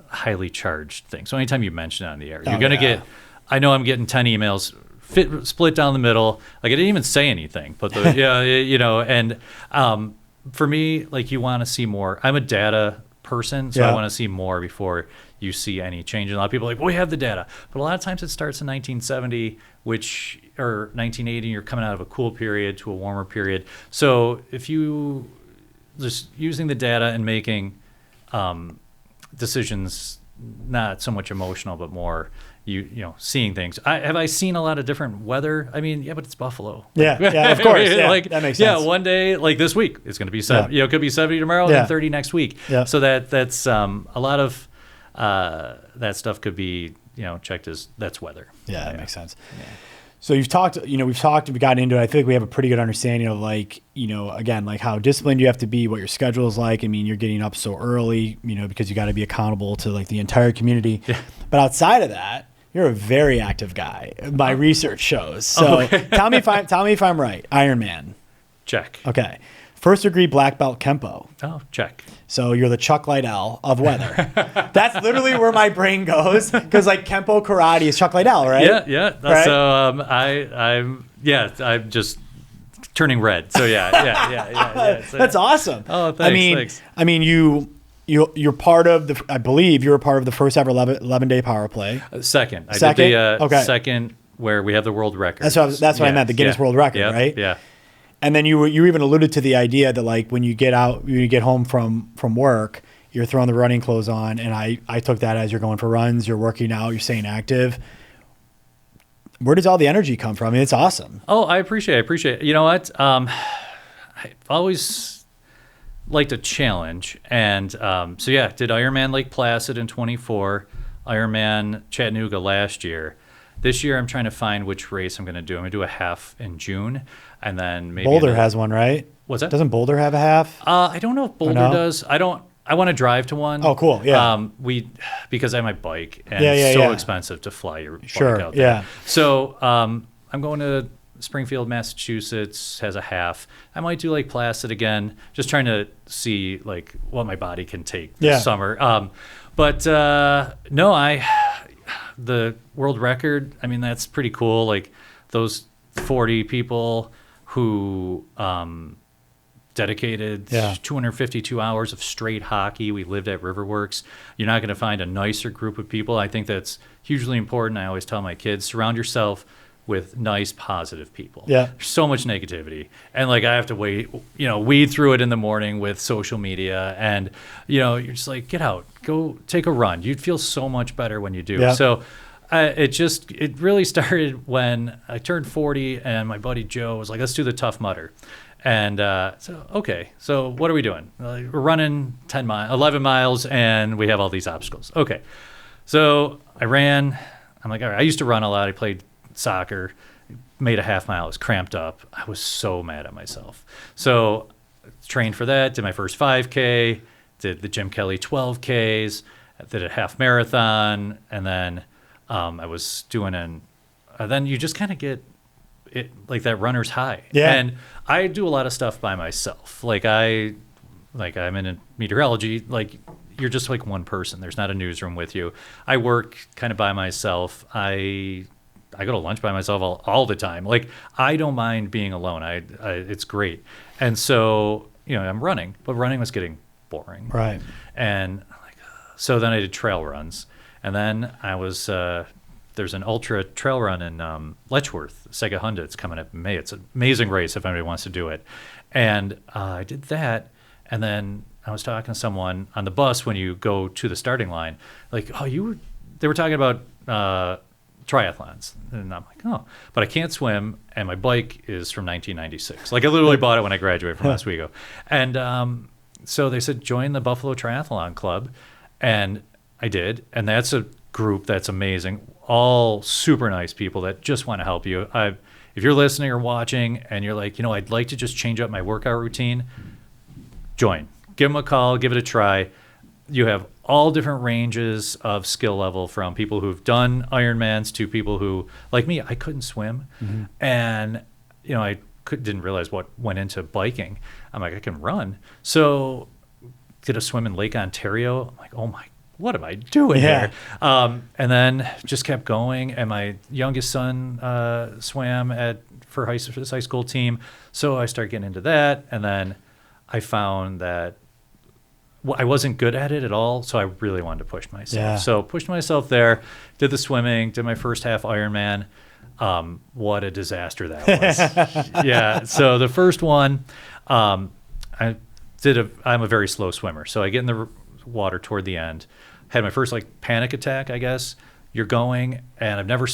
highly charged thing. So anytime you mention it on the air, you're going to get, I know I'm getting 10 emails, split down the middle. Like I didn't even say anything, but and for me, like you want to see more. I'm a data person, so I want to see more before you see any change. And a lot of people are like, well, we have the data. But a lot of times it starts in 1970, or 1980, you're coming out of a cool period to a warmer period. So if you just using the data and making decisions, not so much emotional, but more seeing things. Have I seen a lot of different weather? I mean, but it's Buffalo. Yeah, of course. Yeah, like, that makes Yeah, sense. one day, like this week, it's going to be 70. It could be 70 tomorrow, then 30 next week. Yeah. So that's a lot of that stuff could be checked as that's weather. Yeah, that makes sense. Yeah. So we've gotten into it. I feel like we have a pretty good understanding of again, like how disciplined you have to be, what your schedule is like. I mean, you're getting up so early, because you got to be accountable to like the entire community. Yeah. But outside of that, you're a very active guy. My research shows. So tell me if I'm right. Ironman. Check. Okay. First degree black belt Kempo. Oh, check. So you're the Chuck Liddell of weather. That's literally where my brain goes, because like Kempo karate is Chuck Liddell, right? Yeah. Right? So I'm just turning red. So yeah. So, that's awesome. Oh, thanks. I mean, you're part of the. I believe you were part of the first ever 11-day power play. Second. I Second? did the Okay. second where we have the world record. That's what I meant. The Guinness World Record, right? Yeah. And then you even alluded to the idea that like when you get home from work, you're throwing the running clothes on, and I took that as you're going for runs, you're working out, you're staying active. Where does all the energy come from? I mean, it's awesome. Oh, I appreciate it. You know what? I've always liked a challenge, and did Ironman Lake Placid in 24, Ironman Chattanooga last year. This year, I'm trying to find which race I'm going to do. I'm going to do a half in June, and then maybe Boulder has one, right? What's that? Doesn't Boulder have a half? I don't know if Boulder does. I want to drive to one. Oh, cool. Yeah. Because I have my bike, and it's so expensive to fly your bike out there. Yeah. So I'm going to Springfield, Massachusetts has a half. I might do Lake Placid again, just trying to see like what my body can take this summer. The world record, I mean, that's pretty cool. Like those 40 people who dedicated 252 hours of straight hockey. We lived at Riverworks. You're not going to find a nicer group of people. I think that's hugely important. I always tell my kids, surround yourself with nice, positive people. Yeah. There's so much negativity. And like I have to weed through it in the morning with social media, and you're just like, get out, go take a run. You'd feel so much better when you do. Yeah. So It really started when I turned 40 and my buddy Joe was like, let's do the Tough Mudder. And so what are we doing? We're running 11 miles and we have all these obstacles. Okay. So I ran. I'm like, all right, I used to run a lot. I played soccer, made a half mile. I was cramped up. I was so mad at myself. So trained for that, did my first 5K, did the Jim Kelly 12Ks, did a half marathon, and then I was doing then you just kind of get it like that runner's high. Yeah. And I do a lot of stuff by myself. I'm in meteorology, like you're just like one person. There's not a newsroom with you. I work kind of by myself. I go to lunch by myself all the time. Like I don't mind being alone. It's great. And so, I'm running, but running was getting boring. Right. And so then I did trail runs. And then I was, there's an ultra trail run in Letchworth, Segahunda. It's coming up in May. It's an amazing race if anybody wants to do it. And I did that. And then I was talking to someone on the bus when you go to the starting line, like, they were talking about triathlons. And I'm like, oh, but I can't swim. And my bike is from 1996. Like I literally bought it when I graduated from Oswego. And so they said, join the Buffalo Triathlon Club. And I did. And that's a group that's amazing. All super nice people that just want to help you. If you're listening or watching and you're like, I'd like to just change up my workout routine, join. Give them a call. Give it a try. You have all different ranges of skill level, from people who've done Ironmans to people who, like me, I couldn't swim. Mm-hmm. And, I didn't realize what went into biking. I'm like, I can run. So did a swim in Lake Ontario. I'm like, oh my, what am I doing here? And then just kept going. And my youngest son swam for his high school team. So I started getting into that. And then I found that I wasn't good at it at all, so I really wanted to push myself. Yeah. So pushed myself there, did the swimming, did my first half Ironman. What a disaster that was. Yeah, so the first one, I'm a very slow swimmer, so I get in the water toward the end, had my first panic attack, I guess. You're going, and I've never,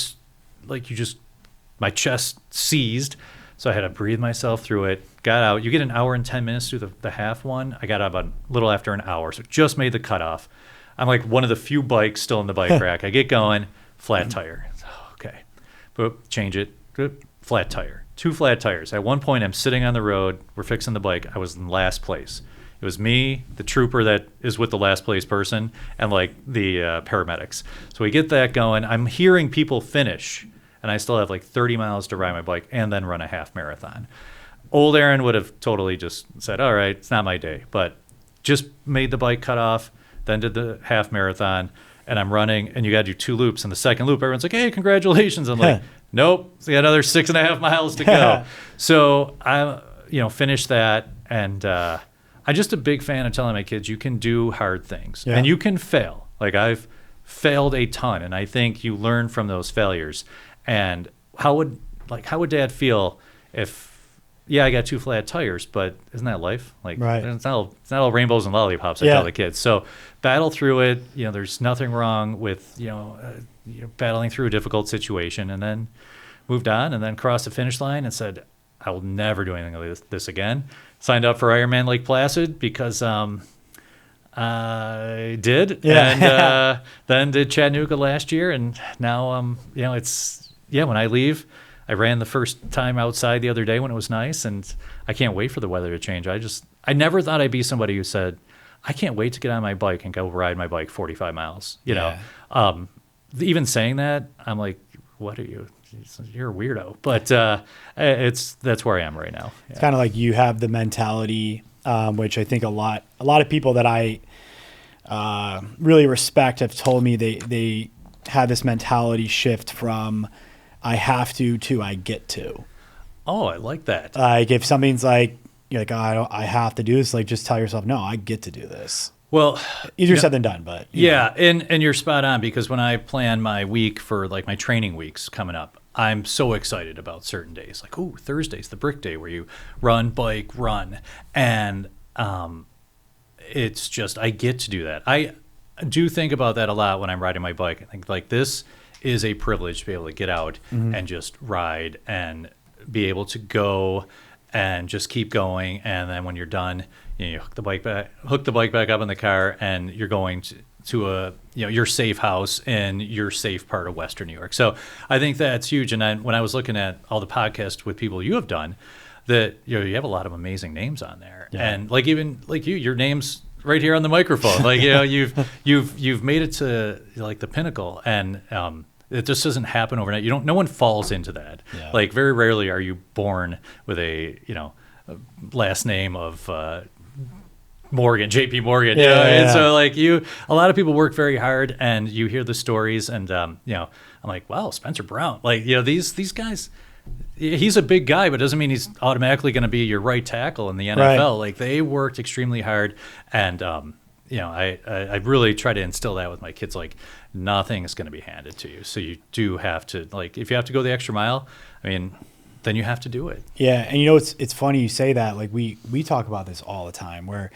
my chest seized, so I had to breathe myself through it. Got out. You get an hour and 10 minutes through the half one. I got out about a little after an hour, so just made the cutoff. I'm like one of the few bikes still in the bike rack. I get going, flat tire. Okay. Boop, change it. Boop, flat tire. 2 flat tires. At one point, I'm sitting on the road. We're fixing the bike. I was in last place. It was me, the trooper that is with the last place person, and the paramedics. So we get that going. I'm hearing people finish, and I still have 30 miles to ride my bike and then run a half marathon. Old Aaron would have totally just said, all right, it's not my day. But just made the bike cut off, then did the half marathon, and I'm running, and you got to do 2 loops. And the second loop, everyone's like, hey, congratulations. I'm like, nope, so you got another 6.5 miles to go. So I, finished that, and I'm just a big fan of telling my kids, you can do hard things, and you can fail. I've failed a ton, and I think you learn from those failures. And how would Dad feel if, I got 2 flat tires, but isn't that life? Right. It's not all rainbows and lollipops, I tell the kids. So battle through it. There's nothing wrong with, battling through a difficult situation, and then moved on, and then crossed the finish line and said, I will never do anything like this again. Signed up for Ironman Lake Placid because I did. And then did Chattanooga last year. And now, when I leave, I ran the first time outside the other day when it was nice, and I can't wait for the weather to change. I never thought I'd be somebody who said, I can't wait to get on my bike and go ride my bike 45 miles. Even saying that, I'm like, what are you? You're a weirdo. But that's where I am right now. It's kind of like you have the mentality, which I think a lot of people that I really respect have told me they have this mentality shift from I have to I get to. Oh, I like that. If something's you're like, oh, I have to do this, just tell yourself, no, I get to do this. Well, easier said than done, but and you're spot on, because when I plan my week for my training weeks coming up, I'm so excited about certain days. Thursday's the brick day where you run, bike, run, and it's just I get to do that. I do think about that a lot when I'm riding my bike. I think this is a privilege to be able to get out and just ride and be able to go and just keep going. And then when you're done, you hook the bike back up in the car, and you're going to a your safe house in your safe part of Western New York. So I think that's huge. And when I was looking at all the podcasts with people you have done, that you have a lot of amazing names on there, and like even like your name's right here on the microphone. Like you've made it to like the pinnacle, and it just doesn't happen overnight. No one falls into that. Yeah. Like very rarely are you born with a last name of Morgan, JP Morgan. And so like a lot of people work very hard, and you hear the stories, and I'm like, wow, Spencer Brown. Like these guys. He's a big guy, but doesn't mean he's automatically going to be your right tackle in the NFL. Right. Like they worked extremely hard, and I really try to instill that with my kids. Like nothing is going to be handed to you, so you do have to, like, if you have to go the extra mile, I mean, then you have to do it. Yeah, and it's funny you say that. Like we talk about this all the time, where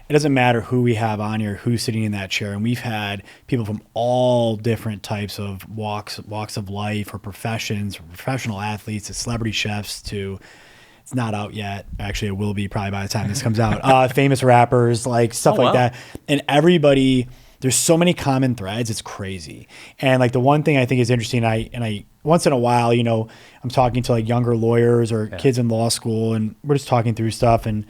it doesn't matter who we have on here, who's sitting in that chair, and we've had people from all different types of walks of life or professions, from professional athletes to celebrity chefs to, it's not out yet. Actually, it will be probably by the time this comes out. Famous rappers, like stuff like that, and everybody. There's so many common threads. It's crazy. And like the one thing I think is interesting, I once in a while, I'm talking to like younger lawyers or kids in law school, and we're just talking through stuff. And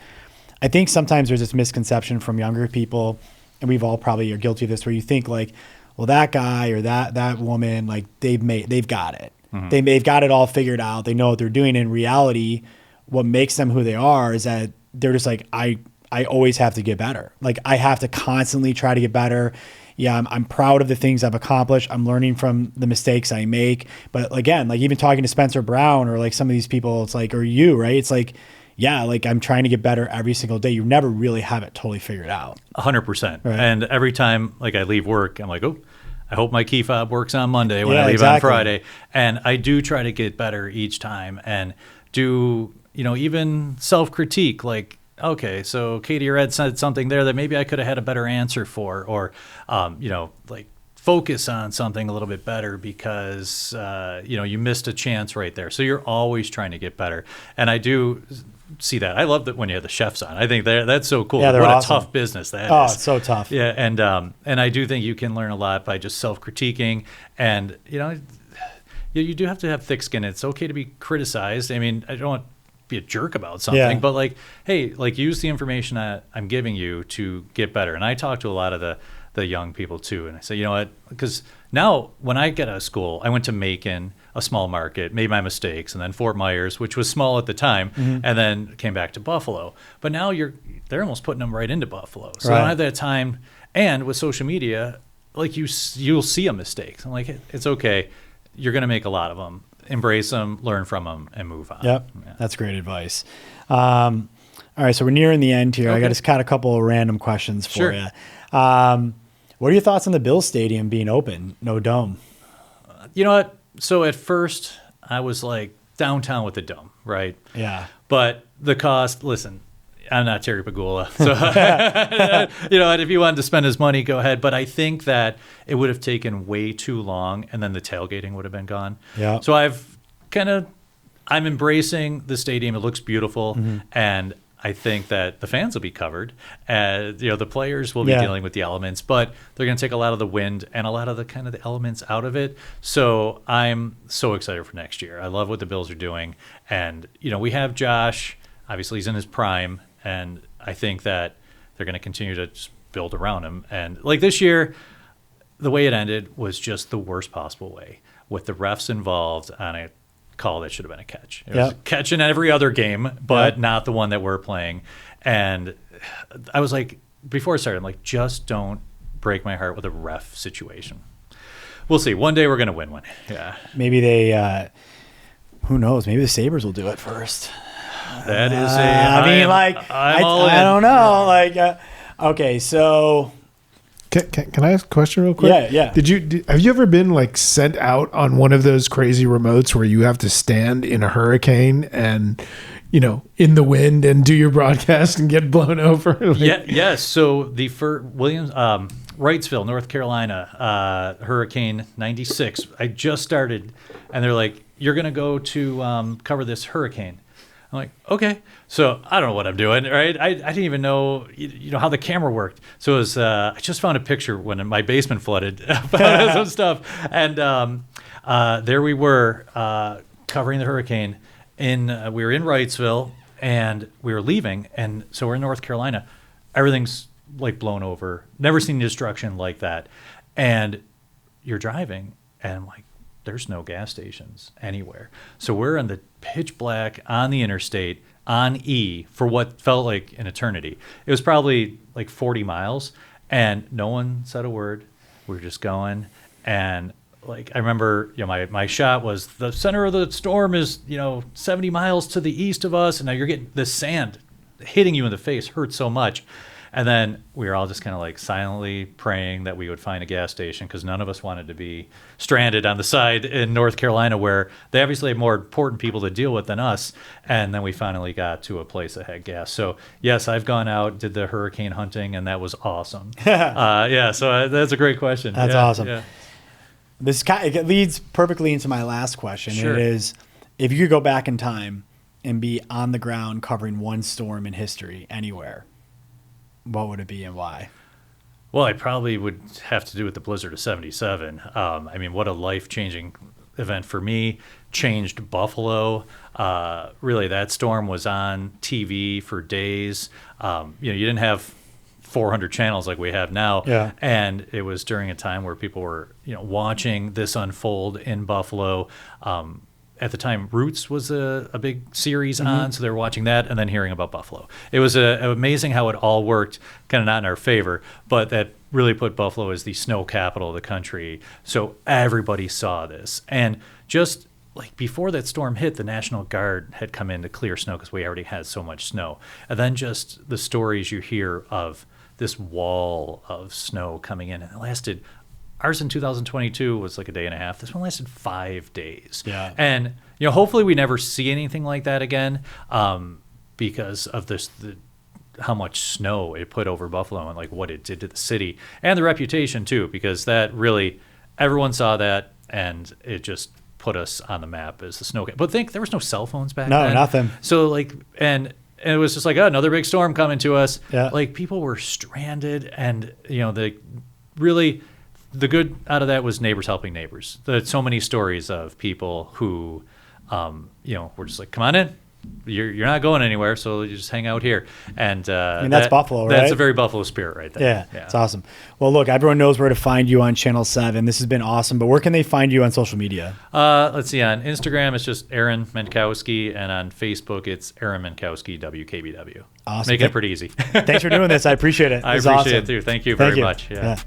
I think sometimes there's this misconception from younger people, and we've all probably are guilty of this, where you think like, well, that guy or that woman, like they've got it. Mm-hmm. They've got it all figured out. They know what they're doing. In reality, what makes them who they are is that they're just like, I always have to get better. Like I have to constantly try to get better. Yeah, I'm proud of the things I've accomplished. I'm learning from the mistakes I make. But again, like even talking to Spencer Brown or like some of these people, it's like, or you, right? It's like, yeah, like I'm trying to get better every single day. You never really have it totally figured out. 100%. Right. And every time like I leave work, I'm like, oh, I hope my key fob works on Monday when I leave on Friday. And I do try to get better each time, and do, even self-critique, like, okay, so Katie or Ed said something there that maybe I could have had a better answer for, or, like focus on something a little bit better because, you missed a chance right there. So you're always trying to get better. And I do see that. I love that when you have the chefs on. I think that's so cool. Yeah, what awesome. A tough business that is. Oh, it's so tough. Yeah, and I do think you can learn a lot by just self-critiquing, and, you do have to have thick skin. It's okay to be criticized. I mean, I don't want be a jerk about something, but like, hey, like use the information that I'm giving you to get better. And I talk to a lot of the young people too, and I say, you know what, because now when I get out of school, I went to Macon, a small market, made my mistakes, and then Fort Myers, which was small at the time, and then came back to Buffalo. But now they're almost putting them right into Buffalo, so I don't have that time. And with social media, like you'll see a mistake. I'm like, it's okay, you're going to make a lot of them. Embrace them, learn from them, and move on. Yep, that's great advice. All right, so we're nearing the end here. Okay. I got just got a couple of random questions for you. What are your thoughts on the Bills Stadium being open, no dome? You know what? So at first, I was like downtown with the dome, right? Yeah. But the cost, listen, I'm not Terry Pagula. So, if you wanted to spend his money, go ahead. But I think that it would have taken way too long, and then the tailgating would have been gone. Yeah. So I'm embracing the stadium. It looks beautiful. And I think that the fans will be covered. The players will be dealing with the elements, but they're going to take a lot of the wind and a lot of the kind of the elements out of it. So I'm so excited for next year. I love what the Bills are doing. And, we have Josh. Obviously, he's in his prime. And I think that they're going to continue to just build around him. And like this year, the way it ended was just the worst possible way, with the refs involved on a call that should have been a catch. It was a catch in every other game, but not the one that we're playing. And I was like, before I started, I'm like, just don't break my heart with a ref situation. We'll see. One day we're going to win one. Yeah. Maybe they, who knows? Maybe the Sabres will do it first. That is I don't know. Okay, so can I ask a question real quick? Yeah. Have you ever been like sent out on one of those crazy remotes where you have to stand in a hurricane and, in the wind and do your broadcast and get blown over? Yes. So the Wrightsville, North Carolina, Hurricane 96. I just started, and they're like, you're going to go to cover this hurricane. I'm like, okay. So I don't know what I'm doing, right? I didn't even know, how the camera worked. So it was, I just found a picture when my basement flooded, some stuff. And there we were covering the hurricane. We were in Wrightsville, and we were leaving. And so we're in North Carolina. Everything's like blown over. Never seen destruction like that. And you're driving, and I'm like, there's no gas stations anywhere. So we're in the pitch black on the interstate on E for what felt like an eternity. It was probably like 40 miles, and no one said a word. We were just going. And like, I remember, my shot was the center of the storm is, 70 miles to the east of us. And now you're getting the sand hitting you in the face hurt so much. And then we were all just kind of like silently praying that we would find a gas station, because none of us wanted to be stranded on the side in North Carolina where they obviously have more important people to deal with than us. And then we finally got to a place that had gas. So yes, I've gone out, did the hurricane hunting, and that was awesome. So that's a great question. That's awesome. Yeah. It leads perfectly into my last question. Sure. It is, if you could go back in time and be on the ground covering one storm in history anywhere, what would it be and why? Well, I probably would have to do with the blizzard of 77. What a life-changing event for me. Changed Buffalo. Really, that storm was on TV for days. You didn't have 400 channels like we have now. Yeah. And it was during a time where people were, watching this unfold in Buffalo. At the time, Roots was a big series on, so they were watching that and then hearing about Buffalo. It was amazing how it all worked, kind of not in our favor, but that really put Buffalo as the snow capital of the country. So everybody saw this. And just like before that storm hit, the National Guard had come in to clear snow because we already had so much snow. And then just the stories you hear of this wall of snow coming in, and it lasted. Ours in 2022 was like a day and a half. This one lasted 5 days. Yeah. And, hopefully we never see anything like that again, because of how much snow it put over Buffalo and like what it did to the city and the reputation too, because that really, everyone saw that and it just put us on the map as the snow. But there was no cell phones back then. No, nothing. So and it was just like, another big storm coming to us. Yeah. Like people were stranded, and, the good out of that was neighbors helping neighbors. There's so many stories of people who, were just like, come on in. You're not going anywhere, so you just hang out here. And that's Buffalo, right? That's a very Buffalo spirit right there. Yeah, it's awesome. Well, look, everyone knows where to find you on Channel 7. This has been awesome, but where can they find you on social media? Let's see. On Instagram, it's just Aaron Mentkowski, and on Facebook, it's Aaron Mentkowski, WKBW. Awesome. Making it pretty easy. Thanks for doing this. I appreciate it. I appreciate it, too. Thank you very much. Yeah.